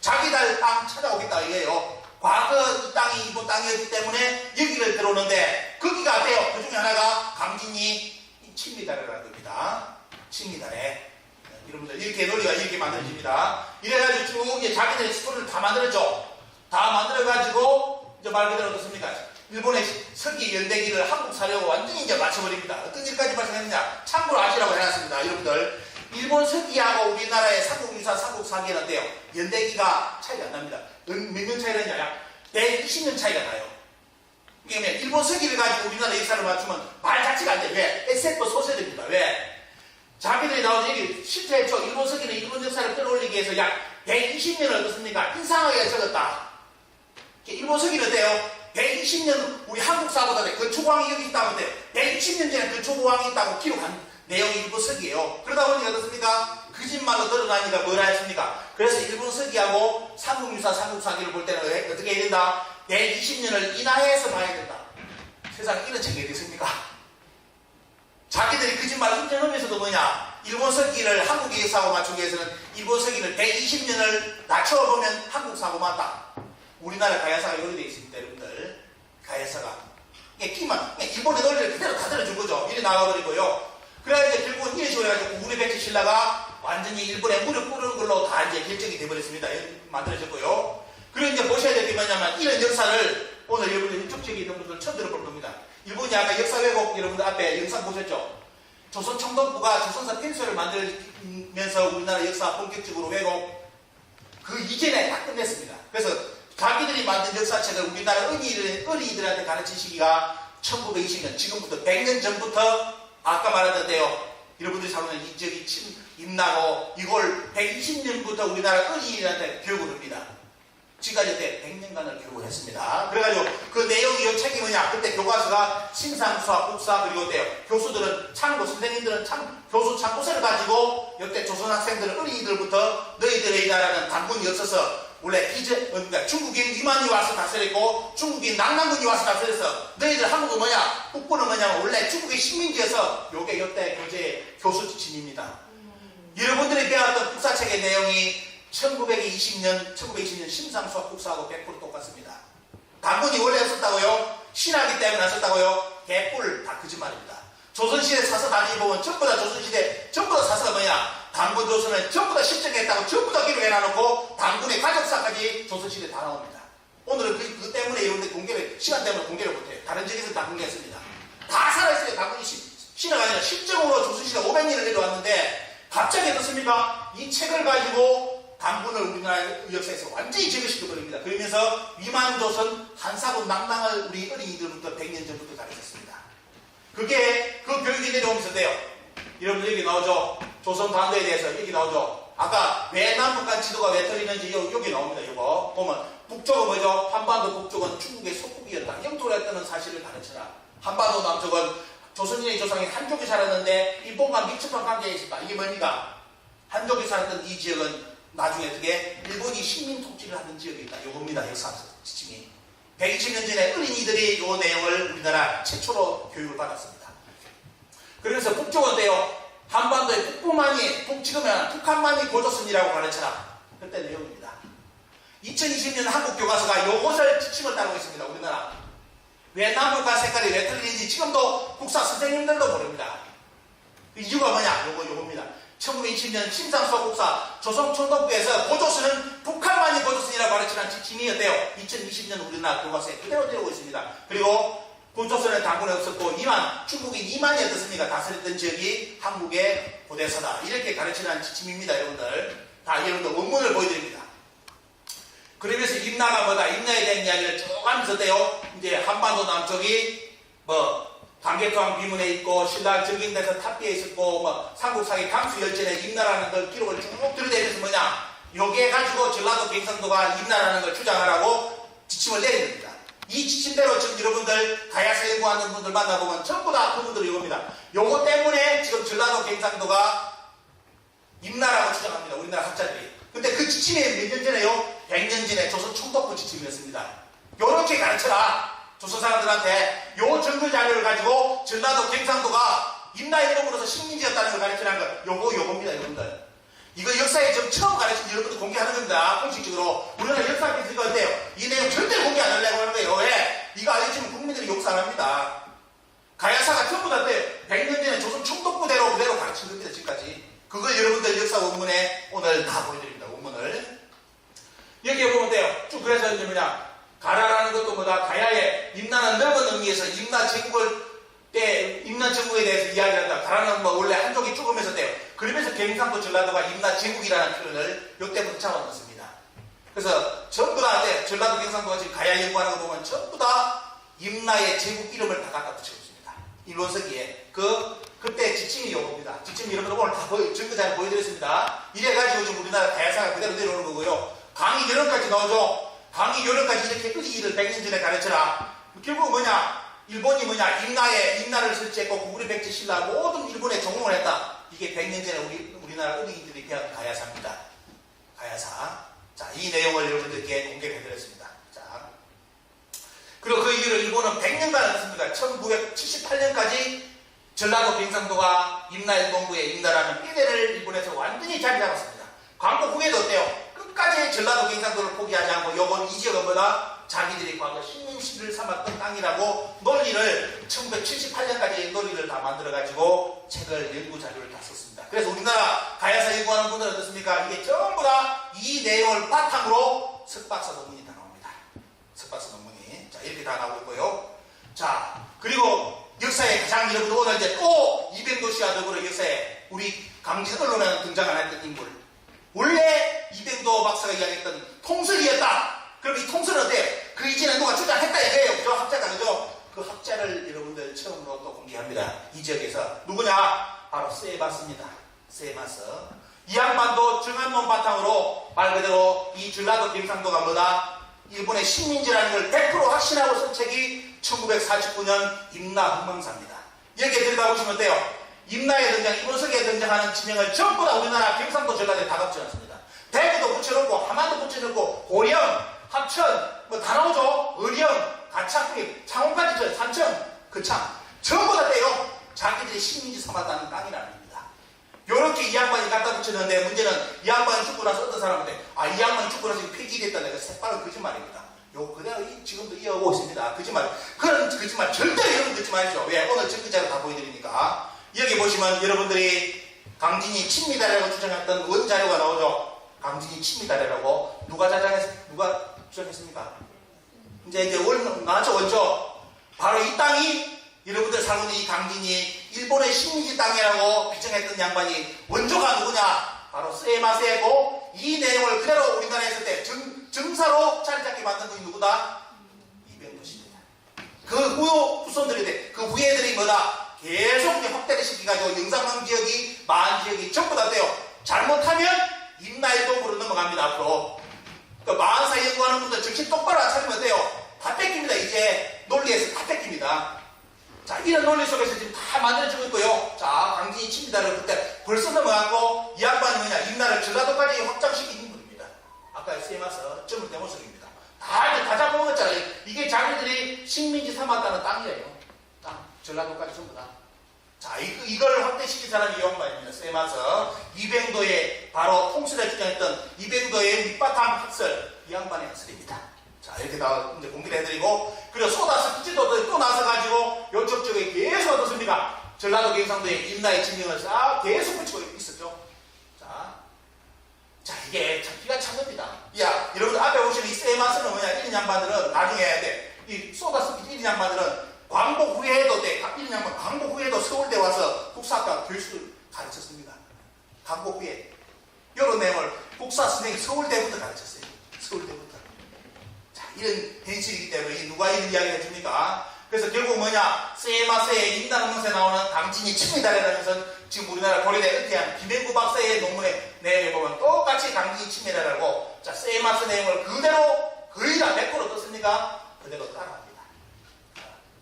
자기들 땅 찾아오겠다 이게요. 과거 이 땅이 일본 땅이었기 때문에 여기를 들어오는데 거기가 어때요? 그 중에 하나가 강진이 친미다래라는 겁니다. 친미다래. 여러분들 이렇게 논리가 이렇게 만들어집니다. 이래가지고 쭉 이제 자기들의 스토리를 다 만들었죠. 다 만들어가지고 이제 말 그대로 어떻습니까? 일본의 서기 연대기를 한국 사려고 완전히 이제 맞춰버립니다. 어떤 일까지 발생했느냐? 참고로 아시라고 해놨습니다. 여러분들 일본 서기하고 우리나라의 삼국유사, 삼국사기는 어때요? 연대기가 차이가 안 납니다. 몇 년 차이가 나냐? 약 120년 차이가 나요. 그러니까 일본 서기를 가지고 우리나라 역사를 맞추면 말 자체가 안 돼요. 왜? SF 소설입니다. 왜? 자기들이 나오는 얘기 실제했죠. 일본 서기는 일본 역사를 끌어올리기 위해서 약 120년을 어떻습니까? 인상하게 적었다. 일본 서기는 어때요? 120년 우리 한국사보다 건초고왕이 여기 있다고 하는데 120년 전에 건초고왕이 있다고 기록한 내용이 일본 서기예요. 그러다 보니까 어떻습니까? 거짓말로 드러나니까 뭐라 했습니까? 그래서 일본 서기하고 삼국유사, 삼국사기를 볼 때는 어떻게 해야 된다? 120년을 인하해서 봐야 된다. 세상에 이런 책이 어디 있습니까? 자기들이 거짓말을 인정하면서도 뭐냐? 일본 서기를 한국의 역사하고 맞추기 위해서는 일본 서기를 120년을 낮춰보면 한국사하고 맞다. 우리나라 가야사가 이렇게 되어 있습니다, 여러분들. 가야사가. 끼만, 일본의 논리를 그대로 다 들어준 거죠. 이래 나가버리고요. 그래가지고 결국은 이런 식으로 해가지고 우리 백제 신라가 완전히 일본에 무릎 꿇는 걸로 다 이제 결정이 돼버렸습니다. 만들어졌고요. 그리고 이제 보셔야 될 게 뭐냐면 이런 역사를 오늘 여러분들 이쪽쪽에 있는 분들 처음 들어볼 겁니다. 일본이 아까 역사 왜곡 여러분들 앞에 영상 보셨죠? 조선 총독부가 조선사 펜서를 만들면서 우리나라 역사 본격적으로 왜곡 그 이전에 다 끝냈습니다. 그래서 자기들이 만든 역사책을 우리나라 어린이들한테 가르친 시기가 1920년, 지금부터 100년 전부터 아까 말했는데요. 여러분들이 사는 이 저기 임나고 이걸 120년부터 우리나라 어린이들한테 교육을 합니다. 지금까지 때 100년간을 교육을 했습니다. 그래가지고 그 내용이 이 책이 뭐냐? 그때 교과서가 신상, 수학, 국사 그리고 어때요? 교수들은 참고, 선생님들은 교수 참고서를 가지고 이때 조선 학생들은 어린이들부터 너희들의 나라는 단군이 없어서 원래 그러니까 중국인 이만이 와서 다스렸고 중국인 낙랑군이 와서 다스렸어. 너희들 한국은 뭐냐? 북부는 뭐냐면 원래 중국의 식민지여서 요게 이때 교재 교수 지침입니다. 여러분들이 배웠던 국사책의 내용이 1920년 심상수학 국사하고 100% 똑같습니다. 단군이 원래 없었다고요? 신하기 때문에 없었다고요? 개뿔 다 거짓말입니다. 조선시대 사서 다시 보면 전부 다 조선시대 전부 다 사서가 뭐냐? 단군 조선을 전부 다 실정했다고 전부 다 기록해놔놓고 단군의 가족사까지 조선시대 다 나옵니다. 오늘은 그 때문에 여러분들 공개를 시간 때문에 공개를 못해요. 다른 지역에서 다 공개했습니다. 다 살아있어요. 단군이 신하가 아니라 실정으로 조선시대 500년을 내려왔는데 갑자기 어떻습니까? 이 책을 가지고 단군을 우리나라 역사에서 완전히 제거시켜버립니다. 그러면서 위만조선 한사군 낙랑을 우리 어린이들부터 100년 전부터 가르쳤습니다. 그게 그 교육이 내려오면서 돼요. 여러분들 여기 나오죠? 조선 반도에 대해서 여기 나오죠? 아까 왜 남북한 지도가 왜 틀리는지 여기 나옵니다. 이거 보면 북쪽은 뭐죠? 한반도 북쪽은 중국의 속국이었다. 영토였다는 사실을 가르쳐라. 한반도 남쪽은 조선인의 조상이 한족이 살았는데 일본과 밀접한 관계에 있었다. 이게 뭡니까? 한족이 살았던 이 지역은 나중에 어떻게 일본이 식민 통치를 하던 지역이 있다. 요겁니다. 역사 지침이. 120년 전에 어린이들이 이 내용을 우리나라 최초로 교육을 받았습니다. 그래서 북쪽은 어때요? 한반도의 북부만이, 지금은 북한만이 고조선이라고 가르쳐라. 그때 내용입니다. 2020년 한국 교과서가 요것을 지침을 따르고 있습니다. 우리나라. 왜 남북한 색깔이 왜 틀리는지 지금도 국사 선생님들도 모릅니다. 이유가 뭐냐? 요겁니다. 1920년 심상수학 국사 조선총독부에서 고조선은 북한만이 고조선이라고 가르치는 지침이었대요. 2020년 우리나라 교과서에 그대로 되고 있습니다. 그리고 고조선은 단군에 없었고 중국인 이만이 어떻습니까? 다스렸던 지역이 한국의 고대사다. 이렇게 가르치는 지침입니다. 여러분들. 다 여러분들 원문을 보여드립니다. 그러면서 임나가 뭐다? 임나에 대한 이야기를 쭉 하면서 어때요? 이제 한반도 남쪽이 강개토항 비문에 있고 신라 정경대에서 탑비에 있었고 삼국사기 강수열전에 임나라는 걸 기록을 쭉 들여대면서 뭐냐? 요게 가지고 전라도 경상도가 임나라는 걸 주장하라고 지침을 내린 겁니다. 이 지침대로 지금 여러분들 가야사 연구하는 분들 만나보면 전부 다 그분들이 이겁니다. 요거 때문에 지금 전라도 경상도가 임나라고 주장합니다. 우리나라 학자들이. 근데 그 지침이 몇 년 전에요? 100년 전에 조선 총독부 지침이었습니다. 요렇게 가르쳐라. 조선 사람들한테 요 증거 자료를 가지고 전라도 경상도가 임나일봉으로서 식민지였다는 걸 가르치라는 거. 요겁니다, 여러분들. 이거 역사에 좀 처음 가르친 여러분들 공개하는 겁니다. 공식적으로. 우리나라 역사학에서 이거 어때요? 이 내용 절대 공개 안 하려고 하는 거예요. 왜? 이거 알려주면 국민들이 욕설합니다. 가야사가 전부 다 때 100년 전에 조선 총독부대로 그대로 가르친 겁니다. 지금까지. 그걸 여러분들 역사 원문에 오늘 다 보여드립니다. 원문을. 여기에 보면 돼요. 쭉 그래서 이제 뭐냐. 가라라는 것도 뭐다. 가야의 임나는 넓은 의미에서 임나 제국에 대해서 이야기한다. 가라는 뭐 원래 한족이 죽으면서 돼요. 그러면서 경상도 전라도가 임나 제국이라는 표현을 요때부터 잡아넣습니다. 그래서 전부 다 전라도 경상도가 지금 가야 연구하는 거 보면 전부 다 임나의 제국 이름을 다 갖다 붙이고 있습니다. 일본서기에. 그때 지침이 요겁니다. 지침 여러분 오늘 다 증거자료 보여드렸습니다. 이래가지고 지금 우리나라 가야사가 그대로 내려오는 거고요. 강의 요령까지 넣어줘. 강의 요령까지 이렇게 의의를 100년 전에 가르쳐라. 결국 뭐냐? 일본이 뭐냐? 임나를 설치했고 구구리 백제 신라 모든 일본에 종용을 했다. 이게 100년 전에 우리나라 의의들이 배운 가야사입니다. 가야사. 자, 이 내용을 여러분들께 공개해드렸습니다. 자, 그리고 그 이유를 일본은 100년간 했습니다. 1978년까지 전라도 경상도가 임나일본부의 임나라는 삐대를 일본에서 완전히 자리 잡았습니다. 광복 후에도 어때요? 끝까지 전라도 경상도를 포기하지 않고 요번 이 지역은 뭐다? 자기들이 과거 식민지를 삼았던 땅이라고 논리를 1978년까지 논리를 다 만들어가지고 책을 연구 자료를 다 썼습니다. 그래서 우리나라 가야사 연구하는 분들은 어떻습니까? 이게 전부 다 이 내용을 바탕으로 석박사 논문이 다 나옵니다. 석박사 논문이. 자, 이렇게 다 나오고 있고요. 자, 그리고 역사에 가장 여러분 오늘 이제 또 이병도 씨와 더불어 역사에 우리 강진 언론에 등장 안 했던 인물. 원래 이병도 박사가 이야기했던 통설이었다. 그럼 이 통설은 어때요? 그 이전에 누가 주장했다 이거예요. 그죠? 학자가 그죠? 그 학자를 여러분들 처음으로 또 공개합니다. 이 지역에서. 누구냐? 바로 세바스입니다. 세바스. 이 양반도 정한론 바탕으로 말 그대로 이 전라도 경상도가 뭐다? 일본의 식민지라는 걸 100% 확신하고 쓴 책이 1949년 임나훈망사입니다. 여기에 들어가보시면 어때요? 임나에 등장, 일본서기에 등장하는 지명을 전부 다 우리나라 경상도 전라도에 다 붙여놨습니다. 대구도 붙여놓고, 하만도 붙여놓고, 고령, 합천, 뭐 다 나오죠? 의령, 가창, 창원까지 산청, 거창. 전부 다 떼요. 자기들이 식민지 삼았다는 땅이라는 겁니다. 요렇게 이 양반이 갖다 붙였는데 문제는 이 양반이 죽고 나서 어떤 사람한테 이 양반이 죽고 나서 폐기됐다. 내가 새빨간 거짓말입니다. 요 그대로 지금도 이어오고 있습니다. 거짓말. 그런 거짓말 절대 여러분 듣지 마십시오. 왜? 오늘 증거자료 다 보여드리니까. 여기 보시면 여러분들이 강진이 친미다라고 주장했던 원자료가 나오죠. 강진이 친미다라고 누가 주장했습니까? 이제 나왔죠, 원조. 바로 이 땅이 여러분들 살고 있는 이 강진이 일본의 식민지 땅이라고 비정했던 양반이 원조가 누구냐? 바로 세마세고 이 내용을 그대로 우리나라에 있을 때 정사로 자리 잡게 만든 분이 누구다? 이병도 씨입니다. 그 후손들이 그 후예들이 뭐다? 계속 이제 확대를 시켜가지고 영상망 지역이, 마안 지역이 전부 다 돼요. 잘못하면 임나일동으로 넘어갑니다, 앞으로. 그 마안사 연구하는 분들 정신 똑바로 안 차리면 돼요. 다 뺏깁니다, 이제. 논리에서 다 뺏깁니다. 자, 이런 논리 속에서 지금 다 만들어지고 있고요. 자, 강진이 칩니다를 그때 벌써 넘어가고, 이 양반이 뭐냐, 임나를 전라도까지 확장시킨 인물입니다. 아까 세마서 점을 대모습입니다. 다 잡아먹었잖아요. 이게 자기들이 식민지 삼았다는 땅이에요. 땅, 전라도까지 전부 다. 자, 이걸 확대시킨 사람이 이 양반입니다. 세마서. 이병도의, 바로 통술에 주장했던 이병도의 밑바탕 학설, 이 양반의 학설입니다. 자, 이렇게 다 이제 공개를 해드리고, 그리고 소다스 기지도 또 나서가지고, 요쪽 쪽에 계속 어떻습니까? 전라도 경상도에 임나의 지명을 싹 계속 붙이고 있었죠. 자, 이게 참 기가 찬 겁니다. 야, 여러분 앞에 보시는 이 세마스는 뭐냐? 이런 양반들은 나중에 해야 돼. 이 소다스 기지 이런 양반들은 광복 후에도 이런 양반 광복 후에도 서울대 와서 국사학과 교수를 가르쳤습니다. 광복 후에. 이런 내용을 국사 선생님 서울대부터 가르쳤어요. 서울대부터. 이런 현실이기 때문에 누가 이런 이야기를 해줍니까? 그래서 결국 뭐냐? 세마세의 임나훈망사에 나오는 강진이 칩니다라면서 지금 우리나라 고려대 은퇴한 김행구 박사의 논문에 내용에 보면 똑같이 강진이 침해라고 자 세이마스 내용을 그대로 거의 다 100% 떴습니까? 그대로 따라합니다.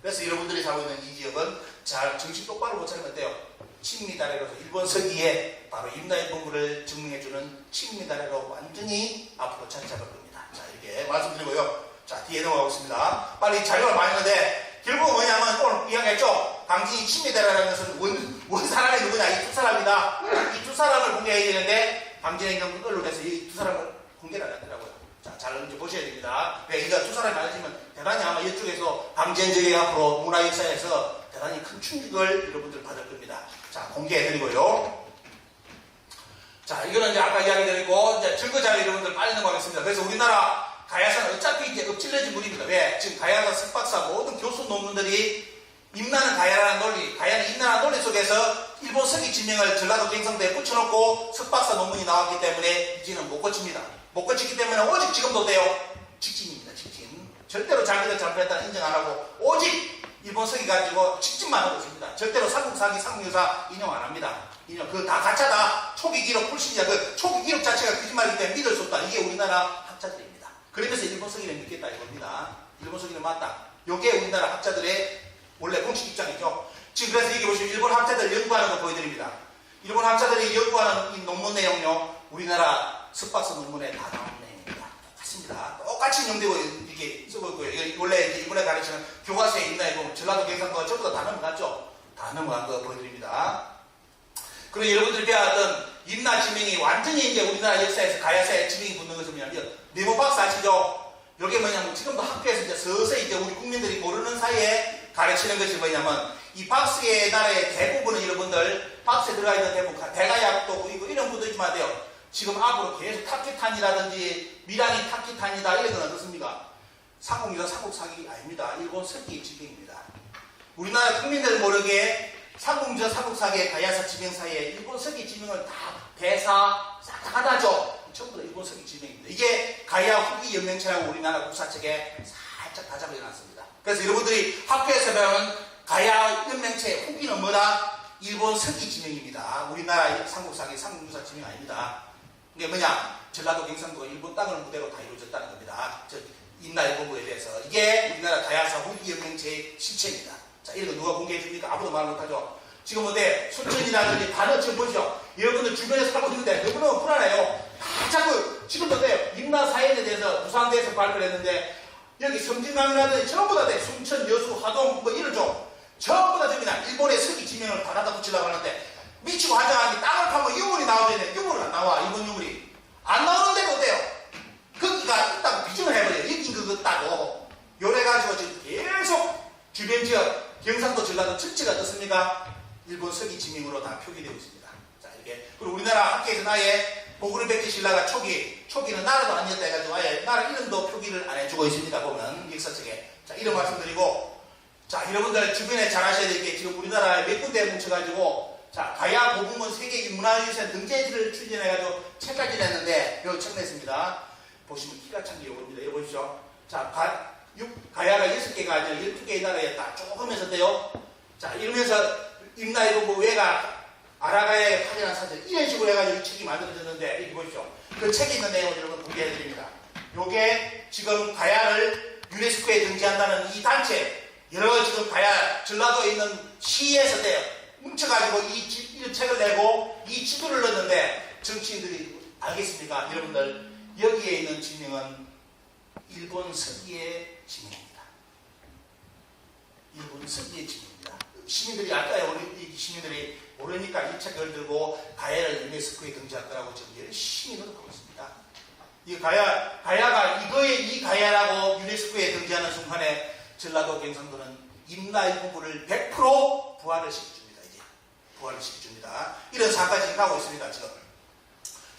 그래서 여러분들이 살고 있는 이 지역은 잘 정신 똑바로 못 차리면 돼요. 친미다래로서 일본 서기에 바로 임나일본부를 증명해주는 친미다래로 완전히 앞으로 자리 잡을 겁니다. 자 이렇게 말씀드리고요. 자 뒤에 넘어가겠습니다. 빨리 자료가 많이 있는데 결국은 뭐냐면 오늘 이야기했죠. 강진이 친미다라는 것은 원 사람이 누구냐? 이 두 사람이다. 이 두 사람을 공개해야 되는데 강진의 경우 언론에서 이 두 사람을 공개를 안 하더라고요. 자, 잘 이제 보셔야 됩니다. 왜 이거 두 사람이 알려지면 대단히 아마 이쪽에서 강진적의 앞으로 문화 역사에서 대단히 큰 충격을 여러분들 받을 겁니다. 자, 공개해드리고요. 자, 이거는 이제 아까 이야기드렸고, 이제 증거자료 여러분들 빨리 넘어가겠습니다. 그래서 우리나라 가야사는 어차피 이제 엎질러진 물입니다. 왜? 지금 가야사 석박사 모든 교수 논문들이 임나는 가야라는 논리, 가야는 임나라는 논리 속에서 일본 서기 지명을 전라도 경상도에 붙여놓고 석박사 논문이 나왔기 때문에 이제는 못 고칩니다. 못 고치기 때문에 오직 지금도 돼요. 직진입니다. 직진. 절대로 자기들 잘못했다는 인정 안 하고 오직 일본 서기 가지고 직진만 하고 있습니다. 절대로 삼국사기, 삼국유사 인용 안 합니다. 인용 그거 다 가짜다. 초기 기록 불신이야. 그 초기 기록 자체가 거짓말이기 때문에 믿을 수 없다. 이게 우리나라 학자들입니다. 그러면서 일본 서기를 믿겠다 이겁니다. 일본 서기는 맞다. 이게 우리나라 학자들의 원래 공식 입장이죠. 지금 그래서 여기 보시면 일본 학자들 연구하는 거 보여드립니다. 일본 학자들이 연구하는 이 논문 내용요. 우리나라 석박사 논문에 다 나오는 내용입니다. 똑같습니다. 똑같이 인용되고 이렇게 써보고요. 원래 이제 이번에 가르치는 교과서에 있나요? 보면 전라도 경상도가 전부 다 넘어갔죠. 다 넘어간 거 보여드립니다. 그리고 여러분들이 배웠던 임나 지명이 완전히 이제 우리나라 역사에서 가야사에 지명이 붙는 것은 뭐냐면 네모 박스 아시죠? 이게 뭐냐면 지금도 학교에서 이제 서서히 이제 우리 국민들이 모르는 사이에 가르치는 것이 뭐냐면 이 박스의 나라의 대부분은 여러분들 박스에 들어가 있는 대부분 대가약도 보이고 이런 것도 있지만 돼요. 지금 앞으로 계속 탑기탄이라든지 미랑이 탑기탄이다 이런 건 어떻습니까? 삼국유사 삼국사기 아닙니다. 일본 서기 지명입니다. 우리나라 국민들 모르게 삼국유사 삼국사기의 가야사 지명 사이에 일본 서기 지명을 다 대사 싹 다 갖다줘. 전부 다 일본 서기 지명입니다. 이게 가야 후기 연맹체라고 우리나라 국사책에 살짝 다 잡아놨습니다. 그래서 여러분들이 학교에서 배우는 가야 연맹체 후기는 뭐다? 일본 서기 지명입니다. 우리나라 삼국사기 삼국유사 지명 아닙니다. 이게 뭐냐? 전라도 경상도가 일본 땅을 무대로 다 이루어졌다는 겁니다. 임나일본부에 대해서. 이게 우리나라 가야사 후기 연맹체의 실체입니다. 자, 이런 거 누가 공개해 줍니까? 아무도 말 못하죠. 지금 어때? 순천이라든지 단어 지금 보시죠. 여러분들 주변에 살고 있는데 너무너무 불안해요. 다 자꾸 지금도 어때요? 임나 사연에 대해서 부산대에서 발표를 했는데 여기 섬진강이라든지 전부 다 돼. 순천, 여수, 하동 뭐 이런 쪽 전부 다 됩니다. 일본의 서기 지명을 다 갖다 붙이려고 하는데 미치고 하자하니 땅을 파면 유물이 나와야 되는데 유물은 안 나와. 일본 유물이 안 나오는데도 어때요? 거기가 있다고 비전을 해버려요. 여긴 그거 있다고 요래가지고 지금 계속 주변 지역 경상도 전라도 전체가 어떻습니까? 일본 서기 지명으로 다 표기되고 있습니다. 자 이렇게 그리고 우리나라 학계에서 아예 보구르 백제 신라가 초기는 나라도 아니었다 해가지고 아예 나라 이름도 표기를 안 해주고 있습니다. 보면 역사책에 자 이런 말씀드리고 자 여러분들 주변에 잘 아셔야 될 게 지금 우리나라에 몇 군데 뭉쳐가지고 자 가야 고궁문 세계 문화유산 등재지를 추진해가지고 책까지 냈는데 여기 책 냈습니다. 보시면 기가 찬 게 이겁니다. 여기 보시죠. 자 가야가 6개가 아니라 12개의 나라였다. 쭉 하면서인데요. 자 이러면서 임나일본부 외가 아라가의 확인한 사실 이런 식으로 해가지고 이 책이 만들어졌는데 이렇게 보시죠. 그 책에 있는 내용을 여러분 공개해드립니다. 요게 지금 가야를 유네스코에 등재한다는 이 단체 여러 지금 가야 전라도에 있는 시에서 돼요. 뭉쳐가지고 이 책을 내고 이 지도를 넣었는데 정치인들이 알겠습니까? 여러분들 여기에 있는 지명은 일본 서기의 지명입니다. 일본 서기의 지명입니다. 시민들이 알까요? 우리 시민들이 모르니까 이 책을 들고 가야를 유네스코에 등재하더라고 지금 열심히 노력하고 있습니다. 이 가야가 이 가야라고 유네스코에 등재하는 순간에 전라도 경상도는 임나일본부를 100% 부활을 시켜줍니다. 이제 부활을 시켜줍니다. 이런 사까지 가고 있습니다. 지금.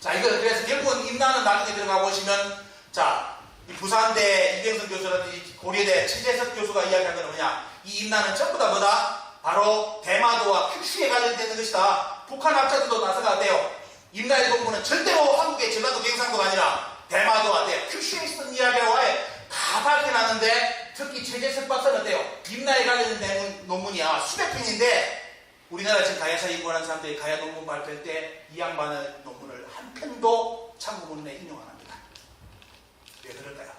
자 이거 그래서 결국은 임나는 나중에 들어가 보시면 자 이 부산대 이병선 교수라든지 고려대 최재석 교수가 이야기한 건 뭐냐? 이 임나는 전부 다 뭐다? 바로 대마도와 큐슈에 관련되는 것이다. 북한 학자들도 나서가 돼요. 임나일본부는 절대로 한국의 전라도 경상도가 아니라 대마도와 큐슈에 있었던 이야기라고 아예 다 밝혀놨는데 특히 최재석 박사는 어때요? 임나에 관련된 논문이야 수백 편인데 우리나라 지금 가야사 연구하는 사람들이 가야 논문 발표할 때 이 양반의 논문을 한 편도 참고문에 인용 안 합니다. 왜 그럴까요?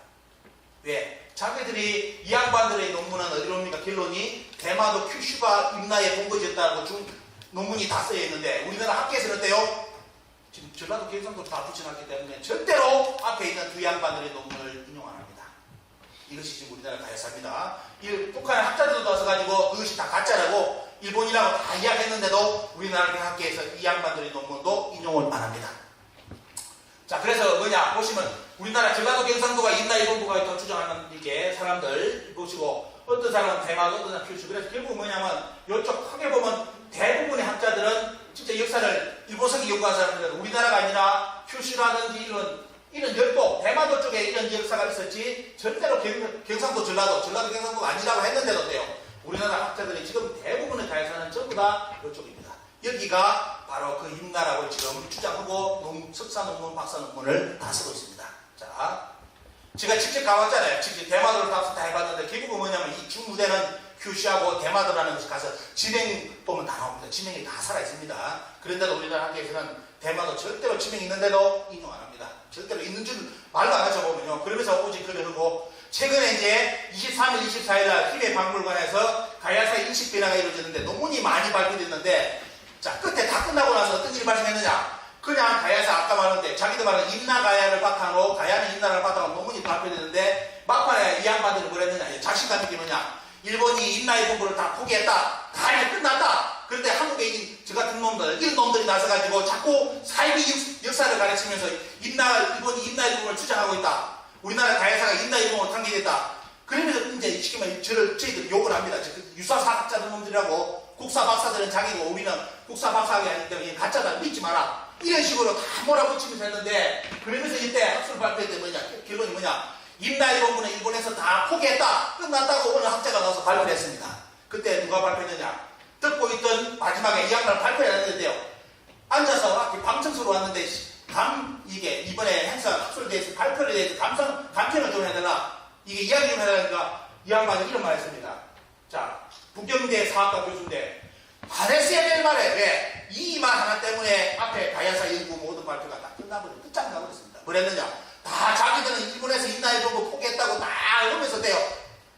왜? 자기들이 이 양반들의 논문은 어디로 옵니까? 결론이 대마도 큐슈가 임나에 본거지였다고 논문이 다 쓰여 있는데 우리나라 학계에서는 어때요? 지금 전라도 경상도 다 붙여놨기 때문에 절대로 앞에 있는 두 양반들의 논문을 인용 안 합니다. 이것이 지금 우리나라 가야사입니다. 북한의 학자들도 와서가지고 그것이 다 가짜라고 일본이라고 다 이야기했는데도 우리나라 학계에서 이 양반들의 논문도 인용을 안 합니다. 자, 그래서 뭐냐 보시면 우리나라 전라도 경상도가 임나 일본부가 더 주장하는 이게 사람들 보시고 어떤 사람은 대마도 어떤 사람은 큐슈. 그래서 결국 뭐냐면 이쪽 크게 보면 대부분의 학자들은 진짜 역사를 일본석이 연구한 사람들은 우리나라가 아니라 큐슈라든지 이런 열도 대마도 쪽에 이런 역사가 있었지 절대로 경상도 전라도 경상도가 아니라고 했는데도 돼요. 우리나라 학자들이 지금 대부분의 가야사는 전부 다 이쪽입니다. 여기가 바로 그 임나라고 지금 주장하고 석사 논문, 박사 논문을 다 쓰고 있습니다. 자, 제가 직접 가봤잖아요. 직접 대마도를 다 해봤는데 결국은 뭐냐면 이 중무대는 큐슈하고 대마도라는 곳에 가서 지명 보면 다 나옵니다. 지명이 다 살아있습니다. 그런데도 우리나라 학계에서는 대마도 절대로 지명이 있는데도 인용 안 합니다. 절대로 있는 줄 말로 안 하죠 보면요. 그러면서 오직 글을 하고 최근에 이제 23일, 24일 날 희대박물관에서 가야사 인식 변화가 이루어졌는데 논문이 많이 발표됐는데 자, 끝에 다 끝나고 나서 어떤 일이 발생했느냐? 그냥 가야사 아까 말했는데 자기들 말하는 임나가야를 바탕으로 가야는 임나라를 바탕으로 논문이 발표됐는데 막판에 이 양반들이 뭘 했느냐? 자신감 있게 뭐냐? 일본이 임나의 공부를 다 포기했다. 다 이제 끝났다. 그런데 한국에 있는 저 같은 놈들, 이런 놈들이 나서가지고 자꾸 사이비 역사를 가르치면서 일본이 임나의 공부를 주장하고 있다. 우리나라 가야사가 임나의 공부를 탄기됐다. 그러면서 이제 시키면 저희들 욕을 합니다. 유사사학자들 놈들이라고 국사 박사들은 자기고 우리는 국사 박사가 아니기 때문에 가짜다 믿지 마라. 이런 식으로 다 몰아붙이면서 했는데 그러면서 이때 학술 발표 때 뭐냐? 결론이 뭐냐? 임나의 공부는 일본에서 다 포기했다. 끝났다고 오늘 학자가 나와서 발표를 했습니다. 그때 누가 발표했느냐? 듣고 있던 마지막에 이 양반을 발표했는데요. 앉아서 방청소로 왔는데 이게 이번에 행사 학술에 대해서 발표에 대해서 감평을 좀 해달라. 이게 이야기 좀 해달라니까 이 양반이 이런 말 했습니다. 자, 북경대 사학과 교수인데 잘했어야 될 말에 왜? 이 말 하나 때문에 앞에 가야사 연구 모든 발표가 다 끝장나고 그랬습니다. 뭐랬느냐? 다 자기들은 일본에서 임나의 공부 포기했다고 다 하면서 돼요.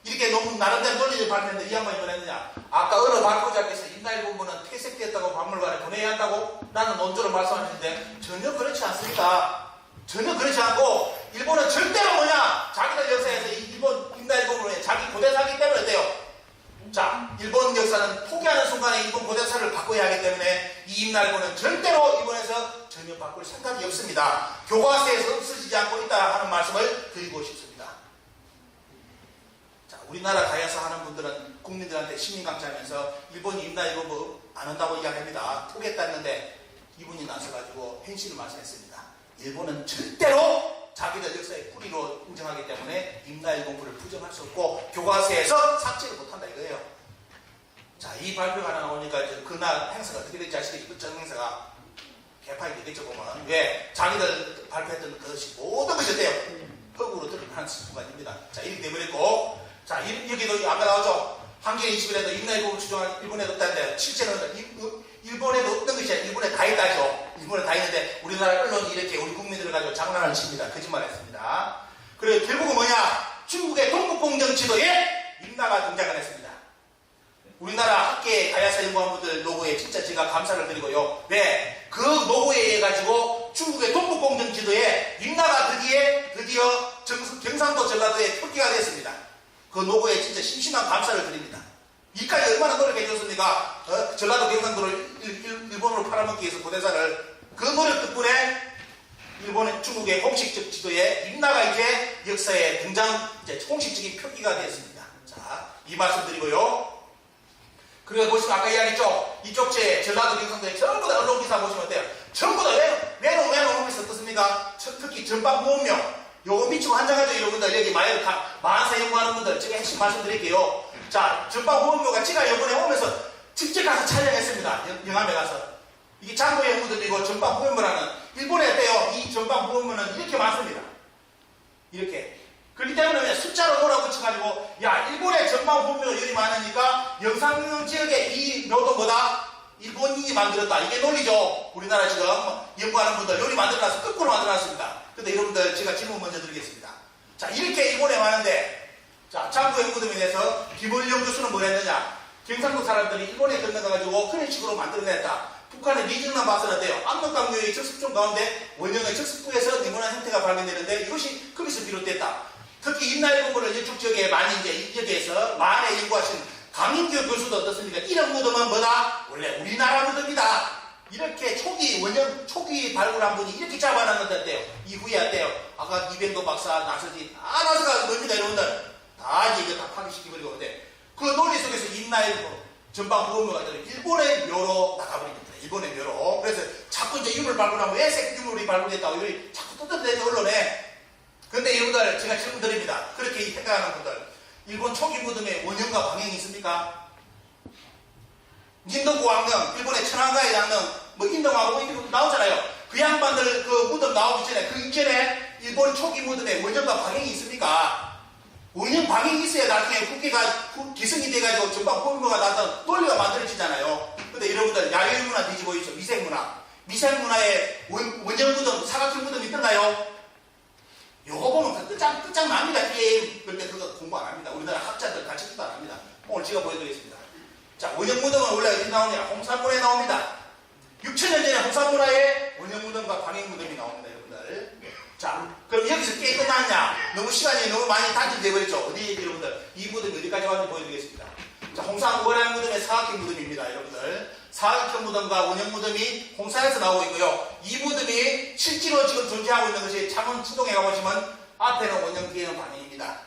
이렇게 너무 나름대로 논리를 발표했는데 이 양반이 뭐랬느냐? 아까 어느 발표자께서 임나의 공부는 퇴색됐다고 박물관에 보내야 한다고 라는 논조를 말씀하시는데 전혀 그렇지 않습니다. 전혀 그렇지 않고 일본은 절대로 뭐냐? 자기들 역사에서 일본 임나의 공부는 자기 고대사이기 때문에 돼요. 자, 일본 역사는 포기하는 순간에 일본 고대사를 바꿔야 하기 때문에 이 임나일본은 절대로 일본에서 전혀 바꿀 생각이 없습니다. 교과서에서 없어지지 않고 있다 하는 말씀을 드리고 싶습니다. 자, 우리나라 가야사 하는 분들은 국민들한테 시민 강차하면서 일본이 임나일본 뭐 안 한다고 이야기합니다. 포기했다는데 이분이 나서가지고 현실을 말씀했습니다. 일본은 절대로 자기들 역사의 뿌리로 인정하기 때문에 임나일본부를 부정할 수 없고 교과서에서 삭제를 못한다 이거예요. 자, 이 발표가 나오니까 이제 그날 행사가 어떻게 될지 아시겠죠? 그 전 행사가 개판이 되겠죠 보면. 왜? 자기들 발표했던 것이 모든 것이 어때요? 흙으로 드러나는 순간입니다. 자, 이렇게 되버렸고, 자, 여기도 아까 나오죠? 한겨레 21에도 임나일본을 주장한 일본에도 없다는데 실제로는 일본에도 없던 것이 아니라 일본에 다 있다죠. 일본에 다 있는데 우리나라 언론이 이렇게 우리 국민들을 가지고 장난을 칩니다. 거짓말 했습니다. 그리고 결국은 뭐냐? 중국의 동북공정 지도에 임나가 등장을 했습니다. 우리나라 학계 가야사 연구한 분들 로고에 진짜 제가 감사를 드리고요. 왜? 그 로고에 의해 가지고 중국의 동북공정 지도에 임나가 드디어 경상도 전라도에 표기가 됐습니다. 그 로고에 진짜 심심한 감사를 드립니다. 이까지 얼마나 노력해 줬습니까? 전라도 경상도를 일본으로 팔아먹기 위해서 고대사를 그 노력 덕분에 일본의 중국의 공식적 지도에 임나가 이제 역사에 이제 공식적인 표기가 되었습니다. 자, 이 말씀 드리고요. 그리고 보시면 아까 이야기했죠? 이쪽 전라도 경상도에 전부 다 언론 기사 보시면 어때요? 전부 다 외노 하면서 어떻습니까? 특히 전방보험료 요거 미치고 한장하죠 여러분들. 여기 마한사 연구하는 분들 제가 핵심 말씀드릴게요. 자, 전방보험료가 제가 이번에 오면서 직접 가서 촬영했습니다. 영암에 가서. 이게 장고 연구들이고 전방보험료라는 일본에 어때요? 이 전방보험료는 이렇게 많습니다. 이렇게. 그렇기 때문에 그냥 숫자로 몰아붙여가지고 야, 일본의 전방보험료가 열이 많으니까 영상 지역의 이 묘도 뭐다? 일본인이 만들었다. 이게 논리죠. 우리나라 지금 연구하는 분들 요리 만들어놨어. 거꾸로 만들어놨습니다. 근데 여러분들 제가 질문 먼저 드리겠습니다. 자, 이렇게 일본에 왔는데, 자, 장구의 무덤에 대해서 김원영 교수는 뭘 했느냐? 경상도 사람들이 일본에 건너가가지고 그런 식으로 만들어냈다. 북한의 리정남 봐서는데요. 압록강류의 적습종 가운데 원형의 적습부에서 네모난 형태가 발견되는데 이것이 거기서 비롯됐다. 특히 임나일 공부를 이쪽 지역에 많이 이제 여기에서 많이 연구하신 강인규 교수도 어떻습니까? 이런 무덤은 뭐다? 원래 우리나라 무덤이다. 이렇게 초기 원형 초기 발굴한 분이 이렇게 잡아놨는데요. 이후에 어때요? 아까 이병도 박사 나서지 다 나서가 뭡니다 여러분들. 다 이제 이거 다 파괴시키버리고 근데 그 논리 속에서 임나일 전방 보험료가 일본의 묘로 나가버립니다. 일본의 묘로. 그래서 자꾸 이제 유물 발굴하면 외색 유물이 발굴됐다고 이렇게 자꾸 뜯어내죠 언론에. 근데 여러분들 제가 질문 드립니다. 그렇게 생각하는 분들 일본 초기 무덤에 원형과 방향이 있습니까? 인도구 왕릉, 일본의 천황가의 왕릉, 뭐 인동하고 이런 것도 나오잖아요. 그 양반들 그 무덤 나오기 전에 그 이전에 일본 초기 무덤에 원형과 방향이 있습니까? 원형 방향이 있어야 나중에 국회가 기승이 돼가지고 전방 보험료가 나왔던 논리가 만들어지잖아요. 근데 여러분들 야외 문화 뒤집어 있죠. 미생문화. 미생문화에 원형 무덤, 사각형 무덤이 있던가요? 요거 보면 끝장납니다. 게임. 그런데 그거 공부 안 합니다. 우리나라 학자들 가르쳐도 안 합니다. 오늘 제가 보여드리겠습니다. 자, 원형 무덤은 원래 어디 나오냐? 홍산문화에 나옵니다. 6,000년 전에 홍산문화에 원형 무덤과 방향 무덤이 나옵니다, 여러분들. 자, 그럼 여기서 게임 끝났냐? 너무 시간이 너무 많이 단축되어버렸죠. 어디, 여러분들? 이 무덤이 어디까지 왔는지 보여드리겠습니다. 자, 홍산 원형 무덤의 사각형 무덤입니다, 여러분들. 사각형 무덤과 원형 무덤이 홍산에서 나오고 있고요. 이 무덤이 실제로 지금 존재하고 있는 것이 창원 치동에 가보시면 앞에는 원형, 뒤에는 방향입니다.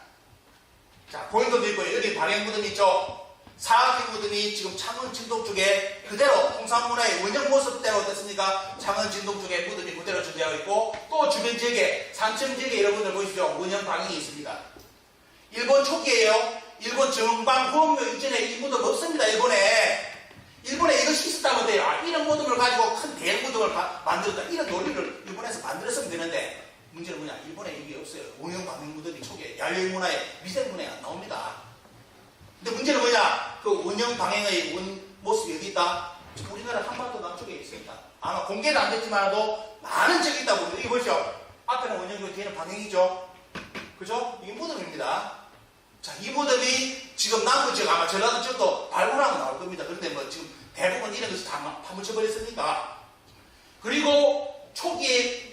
자, 포인트도 있고요. 여기 방향 무덤이 있죠. 사각형 무덤이 지금 창원 진동 쪽에 그대로 홍산문화의 원형 모습대로 어떻습니까? 창원 진동 쪽에 무덤이 그대로 존재하고 있고 또 주변 지역에 산청 지역에 여러분들 보십시오. 원형 방향이 있습니다. 일본 초기에요. 일본 정방 후원묘 이전에 이 무덤 없습니다. 일본에 이것이 있었다면 돼요. 아, 이런 무덤을 가지고 큰 대형 무덤을 만들었다. 이런 논리를 일본에서 만들었으면 되는데 문제는 뭐냐? 일본에 이게 없어요. 원형 방향 무덤이 초기에 야외 문화에 미생문화에 안 나옵니다. 근데 문제는 뭐냐? 그 원형 방향의 모습이 어디 있다? 우리나라 한반도 남쪽에 있습니다. 아마 공개도 안 됐지만도 많은 적이 있다고. 여기 보시죠. 앞에는 원형이고 뒤에는 방향이죠. 그죠? 이게 무덤입니다. 자, 이 무덤이 지금 남부 지역 아마 전라도 지역도 발굴하면 나올 겁니다. 그런데 뭐 지금 대부분 이런 것을 다 파묻혀버렸으니까. 그리고 초기에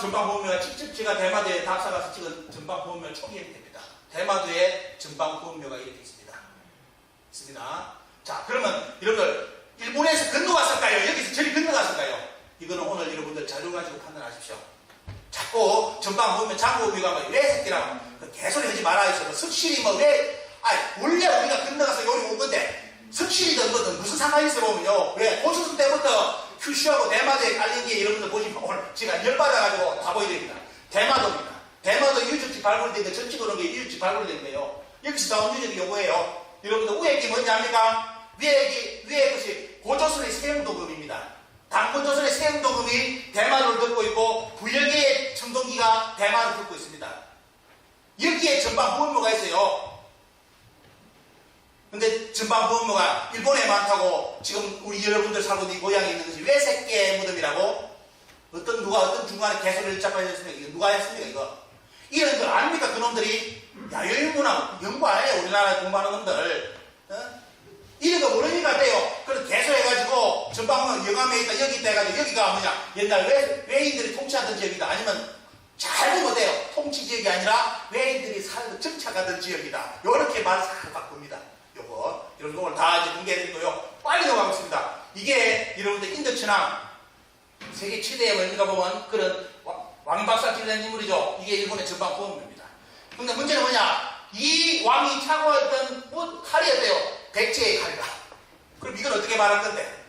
전방 보험료가 직접 제가 대마도에 답사 가서 찍은 전방 보험료 초기 형태입니다. 대마도에 전방 보험료가 이렇게 있습니다. 자, 그러면 여러분들 일본에서 건너갔을까요? 여기서 저리 건너갔을까요? 이거는 오늘 여러분들 자료 가지고 판단하십시오. 자꾸 전방 보면 장보험료가 왜 새끼라고 개소리 하지 말아야죠. 석실이 뭐 왜 원래 우리가 건너가서 여기 온 건데 석실이든 뭐든 무슨 상관이 있어 보면요. 왜 고수선 때부터 큐슈하고 대마도에 깔린 게 여러분들 보시면 오늘 제가 열받아가지고 다 보여드립니다. 대마도입니다. 대마도 유적지 발굴된 게 전직으로 게 유적지 발굴된 거예요. 여기서 나온 유적이 요거예요. 여러분들 위에 게 뭔지 압니까? 위에 것이 고조선의 세흥도금입니다. 당고조선의 세흥도금이 대마도를 덮고 있고 부여기의 청동기가 대마를 덮고 있습니다. 여기에 전방보험료가 있어요. 근데 전방보험료가 일본에 많다고 지금 우리 여러분들 살고 있는 고향에 있는 것이 외색계 무덤이라고 누가 어떤 중간에 개소리를 잡아냈습니까? 이거 누가 했습니까? 이런 걸 아닙니까? 그놈들이 야외문화 연구 안 해요. 우리나라에 공부하는 놈들. 이런 거 모르니까 돼요. 그런 개소해가지고 전방은 영암에 있다 여기 있다 해가지고 여기가 뭐냐 옛날 외인들이 통치하던 지역이다 아니면 잘 보면 돼요. 통치 지역이 아니라 외인들이 살고 정착하던 지역이다. 요렇게 말을 잘 바꿉니다. 요거 여러분 오늘 다 이제 공개해드리고요. 빨리 넘어가겠습니다. 이게 여러분들 인도천황 세계 최대의 원리가 보면 그런 왕박사 찔낸 인물이죠. 이게 일본의 전방 보험료입니다. 근데 문제는 뭐냐? 이 왕이 차고 있던 칼이 어때요? 백제의 칼이다. 그럼 이건 어떻게 말할 건데?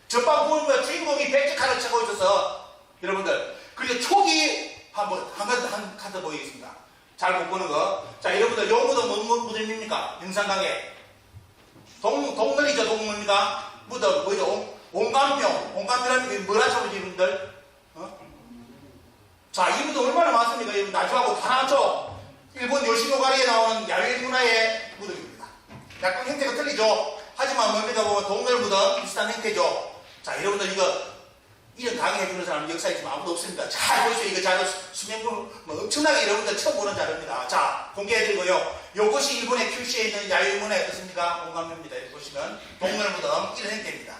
전방 보험료 주인공이 백제 칼을 차고 있어서 여러분들 그리고 초기 한 카드 보이겠습니다. 잘 못 보는 거. 자, 여러분들 요 무덤 뭔 무덤입니까? 영산강에 동물이죠. 동물입니다. 무덤 뭐죠? 온감묘. 온감묘라는 게 뭐라 쳐보지 여러분들? 자, 이 무덤 얼마나 많습니까? 여러분 나중하고 다 나왔죠? 일본 요시노가리에 나오는 야외 문화의 무덤입니다. 약간 형태가 틀리죠? 하지만 하지만 뭡니까 보면 동멸무덤 비슷한 형태죠. 자, 여러분들 이런 강의해주는 사람 역사에 지금 아무도 없습니다. 잘 보세요. 이거 자료 수명분 뭐 엄청나게 여러분들 처음 보는 자료입니다. 자, 공개해드리고요. 요것이 일본의 큐슈에 있는 야유문의 어떻습니까? 공감입니다. 여기 보시면 동멸무덤 이런 형태입니다.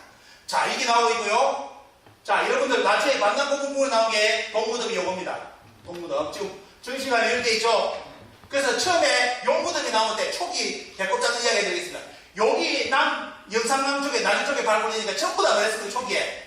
자, 이게 나오고 있고요. 자, 여러분들 나중에 만남고문부에 나온 게 동무덤이 요겁니다. 동무덤. 지금 전시관에 이렇게 있죠. 그래서 처음에 용무덤이 나올 때 초기 배꼽 잡는 이야기 해드리겠습니다. 여기 영상남 쪽에 나주 쪽에 발굴되니까 전부 다 그랬습니다. 초기에.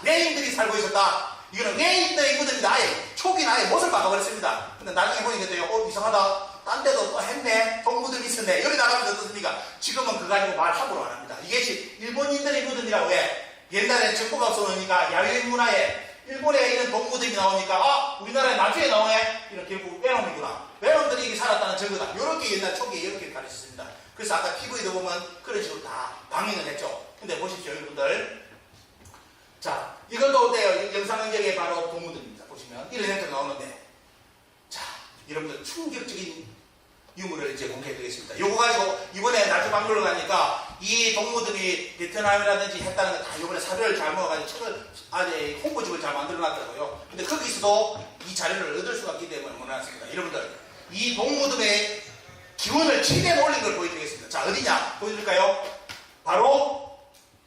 외인들이 살고 있었다. 이거는 외인들의 무덤이다. 아예 초기는 아예 못을 박아버렸습니다. 근데 나중에 보니까 이상하다. 딴 데도 또 했네. 동무덤이 있었네. 여기 나가면 어떻습니까? 지금은 그거 가지고 말 함부로 안 합니다. 이게 일본인들의 무덤이라고 해. 옛날에 정보가 없어놓으니까 야외인 문화에 일본에 있는 동무덤이 나오니까 우리나라에 나중에 나오네. 이런 결국 외놈이구나. 외놈들이 이게 살았다는 증거다. 이렇게 옛날 초기에 이렇게 가르쳤습니다. 그래서 아까 TV에도 보면 그런 식으로 다 방영을 했죠. 근데 보십시오, 여러분들. 자, 이것도 어때요? 영상 연결에 바로 동무덤입니다. 보시면 이런 형태가 나오는데, 자, 여러분들 충격적인 유물을 이제 공개해드리겠습니다. 요거 가지고 이번에 나주 박물관 가니까 이 동무덤이 베트남이라든지 했다는 거 다 이번에 사료를 잘 모아가지고 책을 아주 홍보집을 잘 만들어놨더라고요. 근데 거기서도 이 자료를 얻을 수가 있기 때문에 원해놨습니다. 여러분들, 이 동무덤의 기원을 최대한 올린 걸 보여드리겠습니다. 자, 어디냐? 보여드릴까요? 바로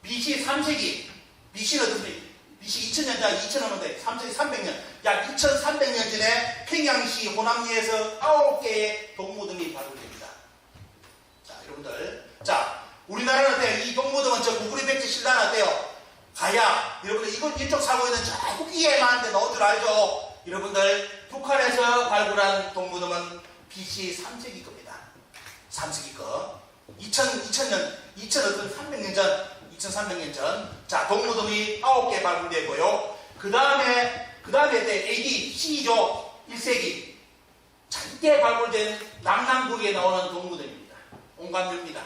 BC 3세기. BC는 어떻습니까? BC 2000년자 2000년대 3세기 300년 약 2300년 전에 평양시 호남리에서 9개의 동무덤이 발굴됩니다. 자, 여러분들, 자, 우리나라는 어때요? 이 동무덤은 저 구구리 백제 신라는 어때요? 가야, 여러분들 이쪽 사고 있는 저 후기에만 넣은 줄 알죠? 여러분들, 북한에서 발굴한 동무덤은 BC 3세기 겁니다. 3세기 거. 2300년 전, 2300년 전. 자, 동무덤이 9개 발굴되고요. 그 다음에 AD, C죠. 1세기. 자, 이때 발굴된 남남국에 나오는 동무덤입니다. 온감류입니다.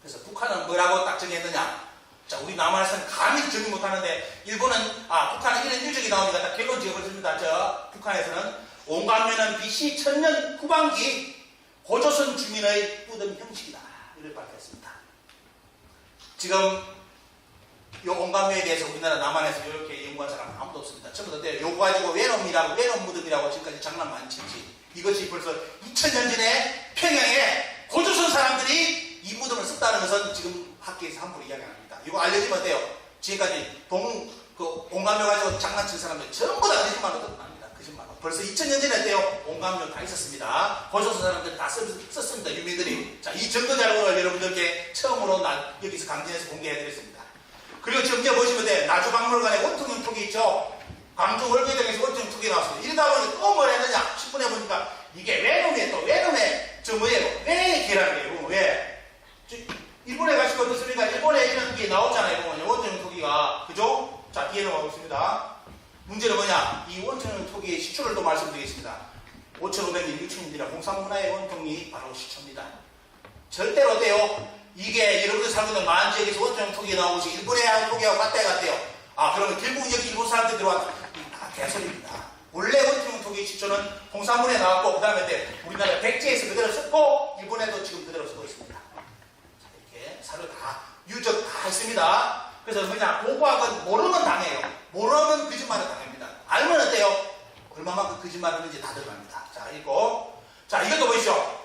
그래서 북한은 뭐라고 딱 정했느냐? 자, 우리 남한에서는 감히 정의 못하는데, 북한은 이런 일적이 나오니까 딱 결론 지어버렸습니다. 북한에서는 온감류는 BC 1000년 후반기 고조선 주민의 무덤 형식이다. 이를 밝혔습니다. 지금 이 온감류에 대해서 우리나라 남한에서 이렇게 연구한 사람은 아무도 없습니다. 전부 다 요거 가지고 외놈 무덤이라고 지금까지 장난 많이 치지. 이것이 벌써 2000년 전에 평양에 고조선 사람들이 이 무덤을 썼다는 것은 지금 학계에서 함부로 이야기 안 합니다. 이거 알려지면 어때요? 지금까지 온감류 가지고 장난친 사람들 전부 다 거짓말로 뜯어납니다. 거짓말로. 벌써 2000년 전에 어때요? 온감류 다 있었습니다. 고조선 사람들 다 썼습니다. 유민들이. 자, 이 증거 자료를 여러분들께 처음으로 여기서 강진에서 공개해드렸습니다. 그리고 지금 보시면 돼요. 나주박물관에 원통형 톡이 있죠. 광주 월계동에서 원통형 톡이 나왔습니다. 이러다 보니 또 뭘 했느냐? 10분에 보니까 이게 외놈이에요. 또 외놈의 뭐예요? 왜 계란이에요? 왜? 일본에 가시고 어떻습니까? 일본에 이런 게 나오잖아요. 보면 원통형 토기가. 그죠? 자, 뒤에 넘어가고 있습니다. 문제는 뭐냐? 이 원통형 토기의 시초를 또 말씀드리겠습니다. 5500년 6000년이라 공산문화의 원통이 바로 시초입니다. 절대로 어때요? 이게 여러분들 살고 있는 많은 지역에서 원통형 토기가 나온 것이 일본의 토기하고 같대요. 그러면 결국 여기 일본 사람들이 들어왔다. 다 개소리입니다. 원래 원통형 토기의 시초는 공산문에 나왔고, 그 다음에 우리나라 백제에서 그대로 썼고, 일본에도 지금 그대로 쓰고 있습니다. 자, 이렇게 사료 다, 유적 다 있습니다. 그래서 뭐냐, 고고학은 모르면 당해요. 모르면 거짓말을 당합니다. 알면 어때요? 얼마만큼 거짓말을 하는지 다 들어갑니다. 자, 읽고. 자, 이것도 보시죠.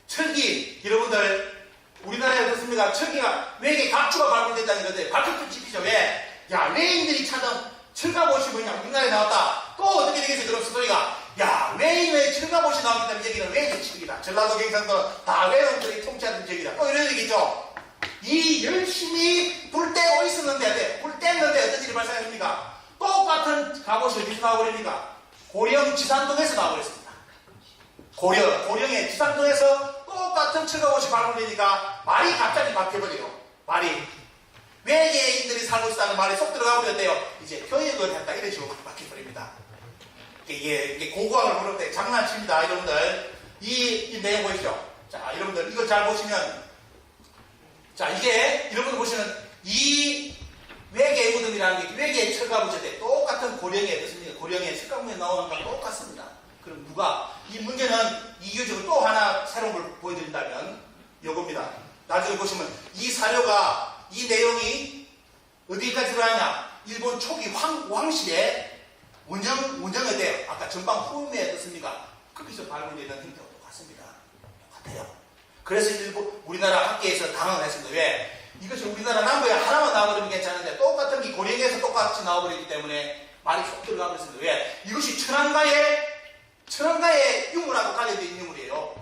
철기, 여러분들, 우리나라에 어떻습니까? 철기가, 외계 각주가 발굴됐다는 건데, 발굴도 지키죠. 왜? 야, 외인들이 찾은 철갑옷이 뭐냐, 우리나라에 나왔다. 또 어떻게 되겠어요? 그럼 스토리가. 야, 외인의 철갑옷이 나왔기 때문에 여기는 외인 지역이다. 전라도 경상도 다 외놈들이 통치하는 지역이다. 또 이런 얘기죠. 이 열심히 불 떼고 있었는데, 불 뗐는데 어떤 일이 발생했습니까? 똑같은 갑옷이 어디서 나와버립니까? 고령 지산동에서 나와버렸습니다. 고령의 지산동에서 똑같은 철갑옷이 발굴되니까 말이 갑자기 바뀌어버려요. 말이. 외계인들이 살고 있다는 말이 쏙 들어가 버렸대요. 이제 교육을 했다. 이런 식으로 바뀌어버립니다. 이게 고고학을 부를 때 장난칩니다. 여러분들. 이 내용 보시죠. 자, 여러분들 이걸 잘 보시면, 자, 이게 여러분들 보시면 이 외계 무덤이라는 게 외계 철갑옷에 똑같은 고령의 어떻습니까? 고령의 철갑문에 나오는 거랑 똑같습니다. 그럼 누가 이 문제는 이 유적을 또 하나 새로운 걸 보여드린다면 요겁니다. 나중에 보시면 이 사료가, 이 내용이 어디까지 들어가냐? 일본 초기 왕실의 원정에 대해 아까 전방 후음에 어떻습니까? 거기서 발굴되는 형태와 똑같습니다. 똑같아요. 그래서 우리나라 학계에서 당황을 했습니다. 왜? 이것이 우리나라 남부에 하나만 나와버리면 괜찮은데 똑같은 게 고령에서 똑같이 나와버리기 때문에 말이 쏙 들어가고 있습니다. 왜? 이것이 천안가의 유물하고 관련된 있는 유물이에요.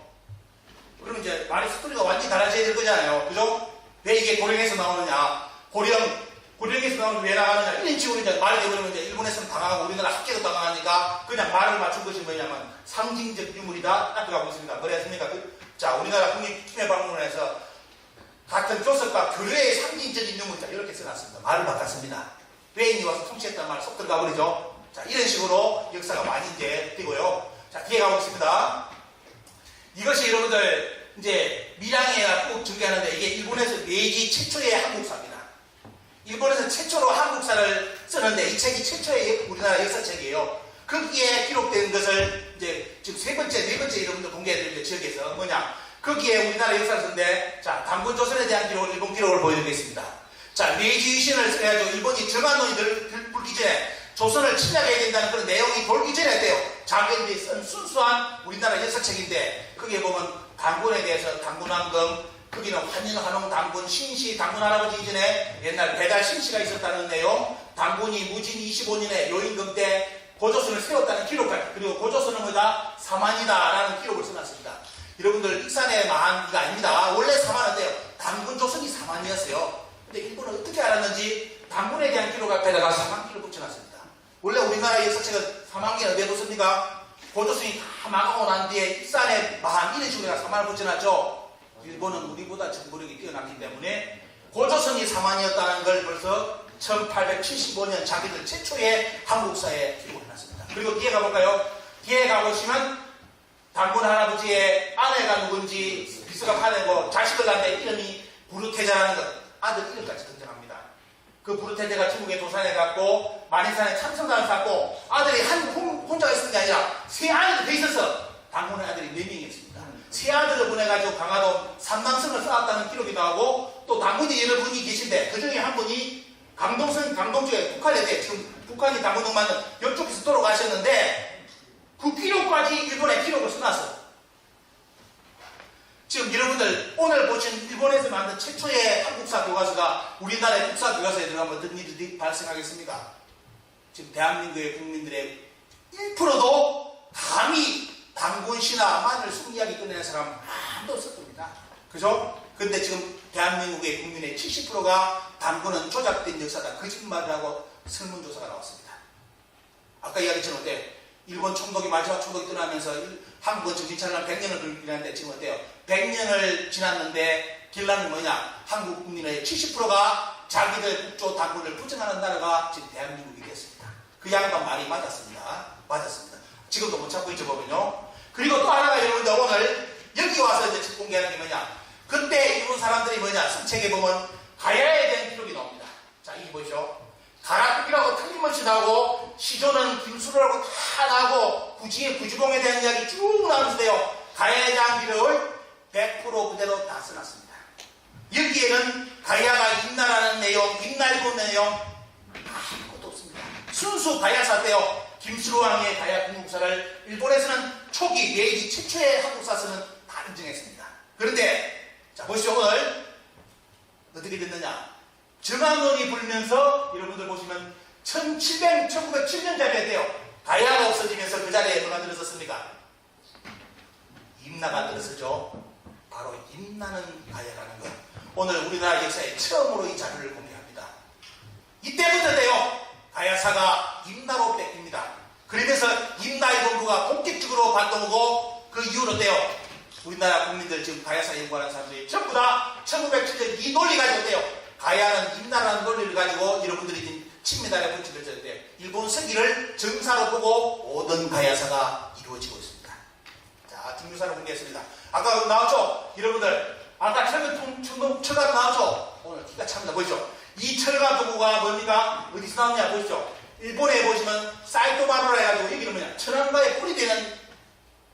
그러면 이제 말의 스토리가 완전히 달라져야 될 거잖아요. 그죠? 왜 이게 고령에서 나오느냐? 고령에서 나오는 왜 나가느냐? 이런 식으로 이제 말이 되버리면 이제 일본에서는 당하고 우리나라 학계도 당하니까 그냥 말을 맞춘 것이 뭐냐면 상징적 유물이다. 딱 들어가고 있습니다. 뭐랬습니까? 자, 우리나라 국립기념박물관에서 같은 조석과 교류의 상징적인 유물이다. 이렇게 써놨습니다. 말을 바꿨습니다. 외인이 와서 통치했다는 말 쏙 들어가 버리죠. 자, 이런 식으로 역사가 많이 이제 되고요. 자, 뒤에 가보겠습니다. 이것이 여러분들 이제 밀양에 꼭 중계하는데 이게 일본에서 메이지 최초의 한국사입니다. 일본에서 최초로 한국사를 쓰는데 이 책이 최초의 우리나라 역사책이에요. 거기에 기록된 것을 이제 지금 네 번째 여러분들 공개해드릴 지역에서 뭐냐? 거기에 우리나라 역사를 쓰는데 자, 단군조선에 대한 기록을 일본 기록을 보여드리겠습니다. 자, 메이지 유신을 해가지고 일본이 정한론이 불기 전에 조선을 침략해야 된다는 그런 내용이 돌기 전에 했대요. 자기들이 쓴 순수한 우리나라 역사책인데 거기에 보면 단군에 대해서 단군왕금, 거기는 환인, 환웅, 단군, 신시, 단군 할아버지 이전에 옛날 배달 신시가 있었다는 내용, 단군이 무진 25년에 요임금 때 고조선을 세웠다는 기록까지, 그리고 고조선은 뭐다? 사만이다라는 기록을 써놨습니다. 여러분들 익산의 마한이가 아닙니다. 원래 사만인데요. 단군 조선이 사만이었어요. 근데 일본은 어떻게 알았는지 단군에 대한 기록 앞에다가 사만기를 붙여놨습니다. 원래 우리나라 역사책은 사만기는 어디에 붙습니까? 고조선이 다 망하고 난 뒤에 익산의 마한 이런 식으로 사만을 붙여놨죠. 일본은 우리보다 정보력이 뛰어났기 때문에 고조선이 사만이었다는 걸 벌써 1875년 자기들 최초의 한국사에 기록을 해놨습니다. 그리고 뒤에 가볼까요? 뒤에 가보시면 단군 할아버지의 아내가 누군지 비서가 파내고 자식을 낳는데 이름이 부르테자라는 것, 아들 이름까지 등장합니다. 그 부르테자가 중국에 도산해갖고 만인산에 참성단을 쌓고 아들이 혼자가 있었는 게 아니라 세 아이들 돼 있어서 단군의 아들이 4명이었습니다. 세 아들을 보내가지고 강화도 삼당성을 쌓았다는 기록이 나오고 또 단군이 여러 분이 계신데 그 중에 한 분이 강동쪽에 북한에 대해 지금 북한이 단군동 만든 이쪽에서 돌아가셨는데 그 기록까지 일본에 기록을 써놨어요. 지금 여러분들 오늘 보신 일본에서 만든 최초의 한국사 교과서가 우리나라의 국사 교과서에 들어가면 어떤 일이 발생하겠습니까? 지금 대한민국의 국민들의 1%도 감히 단군 신화만을 숨기하게 끝내는 사람 아무도 없을 겁니다. 그죠? 근데 지금 대한민국의 국민의 70%가 단군은 조작된 역사다, 거짓말을 하고 설문조사가 나왔습니다. 아까 이야기했던 어때? 일본 총독이 마지막 총독이 떠나면서 한국은 정신차리는 100년을 걸리는데 지금 어때요? 100년을 지났는데 결론은 뭐냐? 한국 국민의 70%가 자기들 국조 단군을 부정하는 나라가 지금 대한민국이 됐습니다. 그 양반 말이 맞았습니다. 맞았습니다. 지금도 못 찾고 있죠, 보면요. 그리고 또 하나가 여러분들 오늘 여기 와서 이제 공개하는 게 뭐냐? 그때 일본 사람들이 뭐냐? 성책에 보면 가야에 대한 기록이 나옵니다. 자, 이게 보시죠. 가락국이라고 틀림없이 나오고 시조는 김수로라고 다 나오고 구지의 구지봉에 대한 이야기 쭉 나오는데요. 가야에 대한 기록을 100% 그대로 다 써놨습니다. 여기에는 가야가 임나라는 내용, 임날군 내용 아무것도 없습니다. 순수 가야사인데요. 김수로 왕의 가야 군국사를 일본에서는 초기 메이지 최초의 한국사서는 다 인정했습니다. 그런데 자 보시죠. 오늘 어떻게 됐느냐? 정한론이 불면서 여러분들 보시면 1907년짜리인데요. 가야가 없어지면서 그 자리에 누가 들어섰습니까? 임나가 들어서죠. 바로 임나는 가야라는 것. 오늘 우리나라 역사에 처음으로 이 자료를 공개합니다. 이때부터인데요. 가야사가 임나로 뺏깁니다. 그러면서 임나의 본부가 본격적으로 발동하고 그 이후로인데요. 우리나라 국민들 지금 가야사 연구하는 사람들이 전부 다 1907년 이 논리 가지고 있대요. 가야는 임나라는 논리를 가지고 여러분들이 지금 친미달에 붙여졌을 때 일본 서기를 정사로 보고 모든 가야사가 이루어지고 있습니다. 자, 등유사를 공개했습니다. 아까 나왔죠? 여러분들 아까 철갑 나왔죠? 오늘 기가 찹니다. 보이죠? 이 철갑 도구가 뭡니까? 어디서 나왔냐 보시죠? 일본에 보시면 사이토마루라 해가지고 여기는 뭐냐? 천안가에 뿌리되는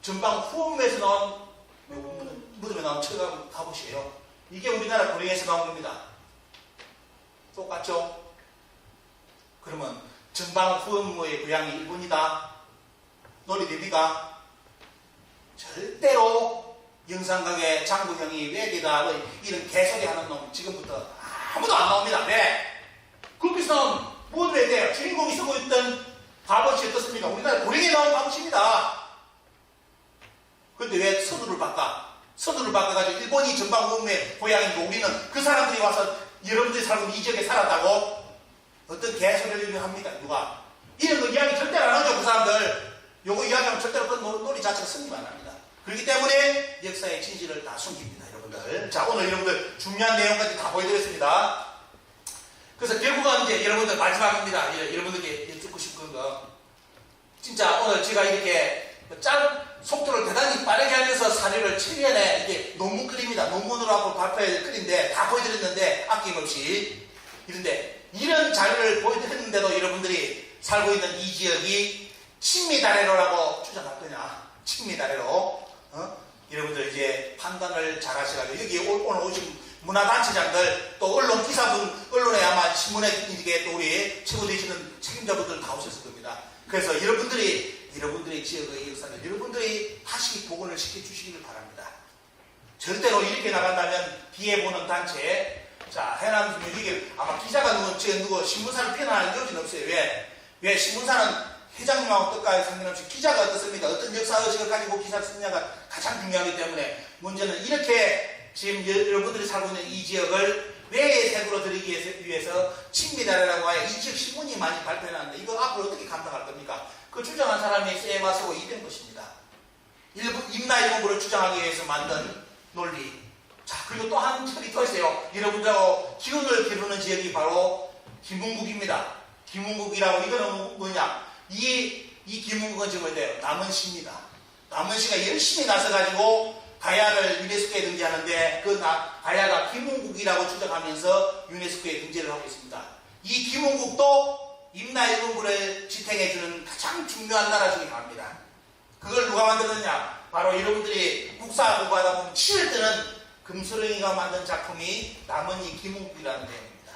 전방 후음에서 나온 무덤에 나온 철갑 갑옷이에요. 이게 우리나라 고령에서 나온 겁니다. 똑같죠? 그러면 전방 후원무의 고향이 일본이다. 놀이 대비가 절대로 영상각의 장구형이 외계다 이런 개소리 하는 놈 지금부터 아무도 안 나옵니다. 왜? 거기서는 뭐를 해야 돼요? 주인공이 쓰고 있던 바보시 어떻습니까? 우리나라 고령에 나온 바보시입니다. 근데 왜 서두를 바꿔? 서두를 바꿔가지고 일본이 전방 후원무의 고향이고 우리는 그 사람들이 와서 여러분들이 살고 있는 이 지역에 살았다고? 어떤 개소리를 합니까? 누가? 이런 거 이야기 절대로 안 하죠, 그 사람들. 요거 이야기하면 절대로 그 논리 자체가 승리 안 합니다. 그렇기 때문에 역사의 진실을 다 숨깁니다, 여러분들. 자, 오늘 여러분들 중요한 내용까지 다 보여드렸습니다. 그래서 결국은 이제 여러분들 마지막입니다. 여러분들께 여쭙고 싶은 거. 진짜 오늘 제가 이렇게 짧은 속도를 대단히 빠르게 하면서 사례를 7년에 이게 논문글입니다. 논문으로 하고 발표할 글인데 다 보여드렸는데 아낌없이. 이런데 이런 자료를 보여드렸는데도 여러분들이 살고 있는 이 지역이 친미다래로라고 주장할 거냐? 친미다래로. 여러분들 이제 판단을 잘 하셔가지고 여기 오늘 오신 문화단체장들 또 언론 기사분 언론에 아마 신문에 이게 또 우리 최고 되시는 책임자분들 다 오셨을 겁니다. 그래서 여러분들의 지역의 역사를 여러분들이 다시 복원을 시켜주시기를 바랍니다. 절대로 이렇게 나간다면 비해보는 단체, 자, 해남 이게 아마 기자가 누구 신문사를 편안할 여지는 없어요. 왜 신문사는 회장님하고 뜻과의 상관없이 기자가 어떻습니까? 어떤 역사의식을 가지고 기사를 쓰느냐가 가장 중요하기 때문에 문제는 이렇게 지금 여러분들이 살고 있는 이 지역을 외의 색으로 드리기 위해서 친미다래라고 하여 이 지역 신문이 많이 발표해놨는데 이거 앞으로 어떻게 감당할 겁니까? 그 주장한 사람이 쎄마 쓰고 이된 것입니다. 임나일본부를 주장하기 위해서 만든 논리. 자, 그리고 또 한 철이 더 있어요. 여러분들하고 기운을 기르는 지역이 바로 김흥국입니다. 김흥국이라고 이거는 뭐냐? 이 김흥국은 지금 뭐예요? 남원시입니다. 남원시가 열심히 나서가지고 가야를 유네스코에 등재하는데 그 가야가 김흥국이라고 주장하면서 유네스코에 등재를 하고 있습니다. 이 김흥국도 임나일본부를 지탱해주는 가장 중요한 나라 중에 하나입니다. 그걸 누가 만들었느냐? 바로 여러분들이 국사 공부하다 보면 치를 뜨는 금수령이가 만든 작품이 남원이 김흥국이라는 내용입니다.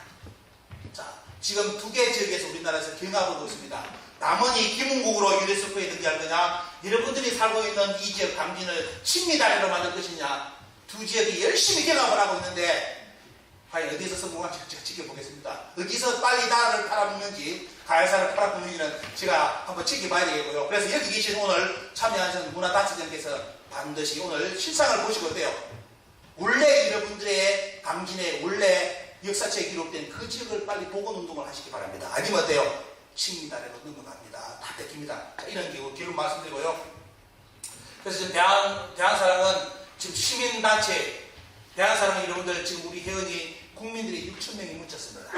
자, 지금 두 개 지역에서 우리나라에서 경합하고 있습니다. 남원이 김흥국으로 유네스코에 등재할 거냐, 여러분들이 살고 있는 이 지역 강진을 친미다래로 만들 것이냐, 두 지역이 열심히 경합을 하고 있는데 과연 어디서 성공할지 제가 지켜보겠습니다. 어디서 빨리 나라를 팔아먹는지, 가야사를 팔아먹는지는 제가 한번 지켜봐야 되겠고요. 그래서 여기 계신 오늘 참여하신 문화단체장께서 반드시 오늘 실상을 보시고 어때요? 원래 여러분들의 강진의 원래 역사책에 기록된 그 지역을 빨리 복원운동을 하시기 바랍니다. 아니면 어때요? 친미다래로 넘어갑니다. 다 뺏깁니다. 자, 이런 결론 말씀드리고요. 그래서 지금 대한사랑은 지금 시민단체, 대한사랑 여러분들 지금 우리 회원이 국민들이 6,000명이 뭉쳤습니다.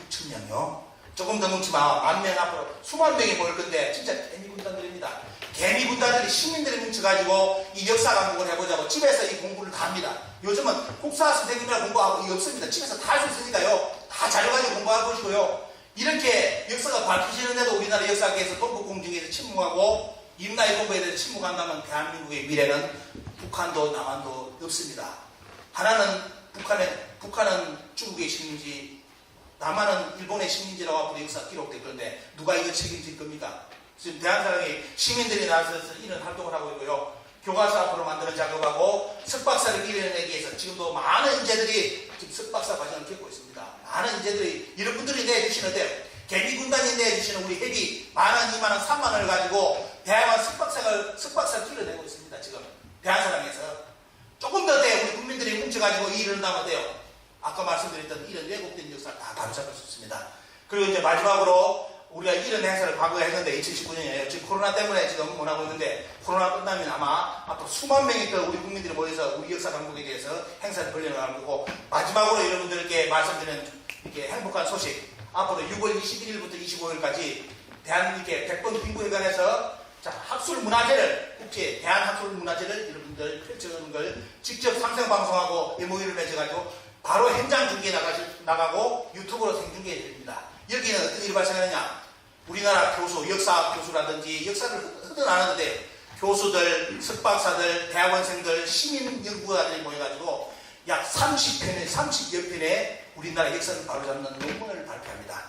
6,000명이요. 조금 더 뭉치면 10,000명 앞으로 수만 명이 모일 건데 진짜 개미군단들입니다. 개미군단들이 시민들이 뭉쳐가지고 이 역사 강국을 해보자고 집에서 이 공부를 다 합니다. 요즘은 국사 선생님이라 공부하고 이거 없습니다. 집에서 다 할 수 있으니까요. 다 자료 가지고 공부할 것이고요. 이렇게 역사가 밝혀지는데도 우리나라 역사계에서 동북공정에서 침묵하고 임나일본부에 대해서 침묵한다면 대한민국의 미래는 북한도 남한도 없습니다. 하나는 북한은 중국의 식민지, 남한은 일본의 식민지라고 앞으로 역사 기록될 건데 누가 이걸 책임질 겁니까? 지금 대한사랑이 시민들이 나서서 이런 활동을 하고 있고요. 교과서 앞으로 만드는 작업하고 석박사를 이뤄내기 위해서 지금도 많은 인재들이 지금 석박사 과정을 겪고 있습니다. 많은 인재들이 여러분들이 내주시는데 개미군단이 내주시는 우리 회비 10,000원, 20,000원, 30,000원을 가지고 대학원 석박사를 길러내고 있습니다. 지금 대한사랑에서 조금 더 돼 우리 국민들이 뭉쳐가지고 이 일을 하면 돼요. 아까 말씀드렸던 이런 왜곡된 역사를 다 바로잡을 수 있습니다. 그리고 이제 마지막으로 우리가 이런 행사를 과거에 했는데 2019년이에요. 지금 코로나 때문에 지금 못 하고 있는데 코로나 끝나면 아마 앞으로 수만 명이 더 우리 국민들이 모여서 우리 역사 강국에 대해서 행사를 벌려나갈 거고 마지막으로 여러분들께 말씀드리는 이렇게 행복한 소식 앞으로 6월 21일부터 25일까지 대한민국의 백번빙구회관에서 학술문화제를 국제 대한학술문화제를 여러분들 펼쳐주는 걸 직접 상생방송하고 MOU를 맺어가지고 바로 현장 중계에 나가고 유튜브로 생중계해 드립니다. 여기는 어떤 일이 발생하느냐? 우리나라 교수, 역사 교수라든지 역사를 흐드나는데 교수들, 석박사들, 대학원생들, 시민 연구가들이 모여가지고 약 30편의 30여 편의 우리나라 역사를 바로잡는 논문을 발표합니다.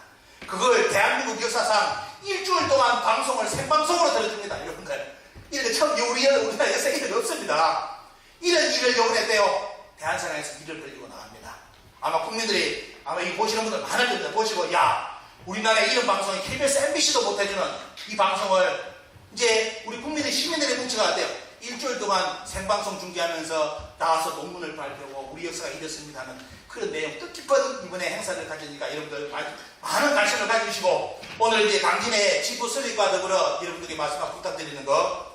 그걸 대한민국 역사상 일주일 동안 방송을 생방송으로 들어줍니다. 여러분들 이런 거 처음 우리나라 역사에 이런 게 없습니다. 이런 일을 요번에 때요 대한사랑에서 일을 벌리고 나갑니다. 아마 국민들이 아마 이 보시는 분들 많을 겁니다. 보시고 야 우리나라의 이런 방송이 KBS, MBC도 못해주는 이 방송을 이제 우리 국민의 시민들의 뭉쳐가 돼요. 일주일 동안 생방송 중계하면서 나와서 논문을 발표하고 우리 역사가 이렇습니다 하는 그런 내용 뜻깊은 이번에 행사를 가지니까 여러분들 많은 관심을 가지시고 오늘 이제 강진의 지부 설립과 더불어 여러분들께 마지막 부탁드리는 거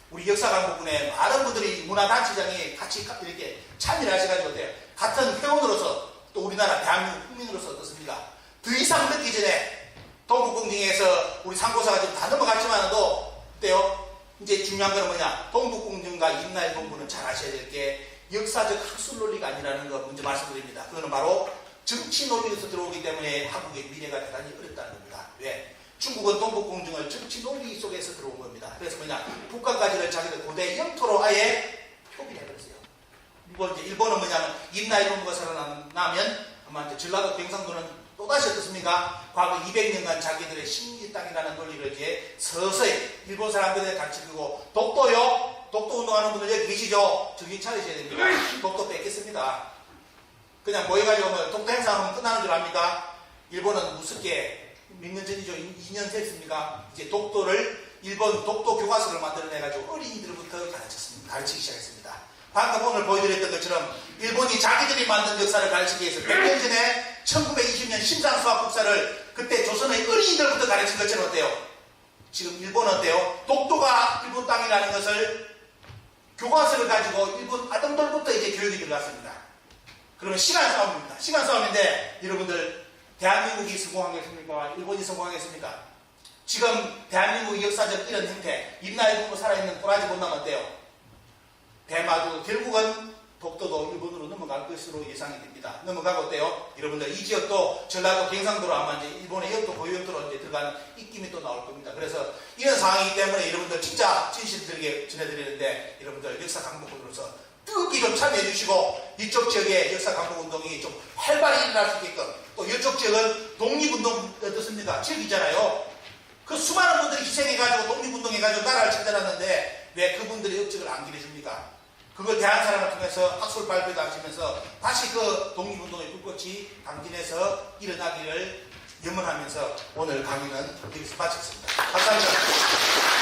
우리 역사강부군에 많은 분들이 문화단체장이 같이 이렇게 참여를 하셔가지고 돼요. 같은 회원으로서 또 우리나라 대한민국 국민으로서 어떻습니까? 더 이상 늦기 전에 동북공정에서 우리 상고사가 지금 다 넘어갔지만도 어때요? 이제 중요한 건 뭐냐? 동북공정과 임나일본부는 잘 아셔야 될 게 역사적 학술 논리가 아니라는 거 먼저 말씀드립니다. 그거는 바로 정치 논리에서 들어오기 때문에 한국의 미래가 대단히 어렵다는 겁니다. 왜? 중국은 동북공정을 정치 논리 속에서 들어온 겁니다. 그래서 뭐냐? 북한까지를 자기들 고대 영토로 아예 표기를 해버렸어요. 일본은 뭐냐면 임나일본부가 살아나면 아마 이제 전라도 경상도는 또다시 어떻습니까? 과거 200년간 자기들의 식민지 땅이라는 논리를 이제 서서히 일본 사람들에 가르치고 독도요? 독도 운동하는 분들 여기 계시죠? 정신 차리셔야 됩니다. 독도 뺏겠습니다. 그냥 모여가지고 뭐 독도 행사하면 끝나는 줄 압니까? 일본은 무섭게 몇 년 전이죠? 2년 됐습니까? 이제 독도를 일본 독도 교과서를 만들어내가지고 어린이들부터 가르치기 시작했습니다. 방금 오늘 보여드렸던 것처럼 일본이 자기들이 만든 역사를 가르치기 위해서 100년 전에 1920년 심상수학 국사를 그때 조선의 어린이들부터 가르친 것처럼 어때요? 지금 일본은 어때요? 독도가 일본 땅이라는 것을 교과서를 가지고 일본 아동들부터 이제 교육이 들어갔습니다. 그러면 시간 싸움입니다. 시간 싸움인데 여러분들 대한민국이 성공하겠습니까? 일본이 성공하겠습니까? 지금 대한민국의 역사적 이런 형태 임나일본부 살아있는 도라지 본다면 어때요? 대마도 결국은 독도도 일본으로 넘어갈 것으로 예상이 됩니다. 넘어가고 어때요? 여러분들 이 지역도 전라도 경상도로 아마 이제 일본의 역도 고유 역도로 이제 들어가는 입김이 또 나올 겁니다. 그래서 이런 상황이기 때문에 여러분들 진짜 진실들에게 전해드리는데 여러분들 역사 강복군으로서 뜨겁게 좀 참여해 주시고 이쪽 지역의 역사 강복 운동이 좀 활발히 일어날 수 있게끔 또 이쪽 지역은 독립운동 어떻습니까? 지역이잖아요. 그 수많은 분들이 희생해가지고 독립운동해가지고 나라를 찾아놨는데 왜 그분들의 업적을 안 기려줍니까? 그걸 대한사랑을 통해서 학술 발표도 하시면서 다시 그 독립운동의 불꽃이 강진에서 일어나기를 염원하면서 오늘 강의는 여기서 마쳤습니다. 감사합니다.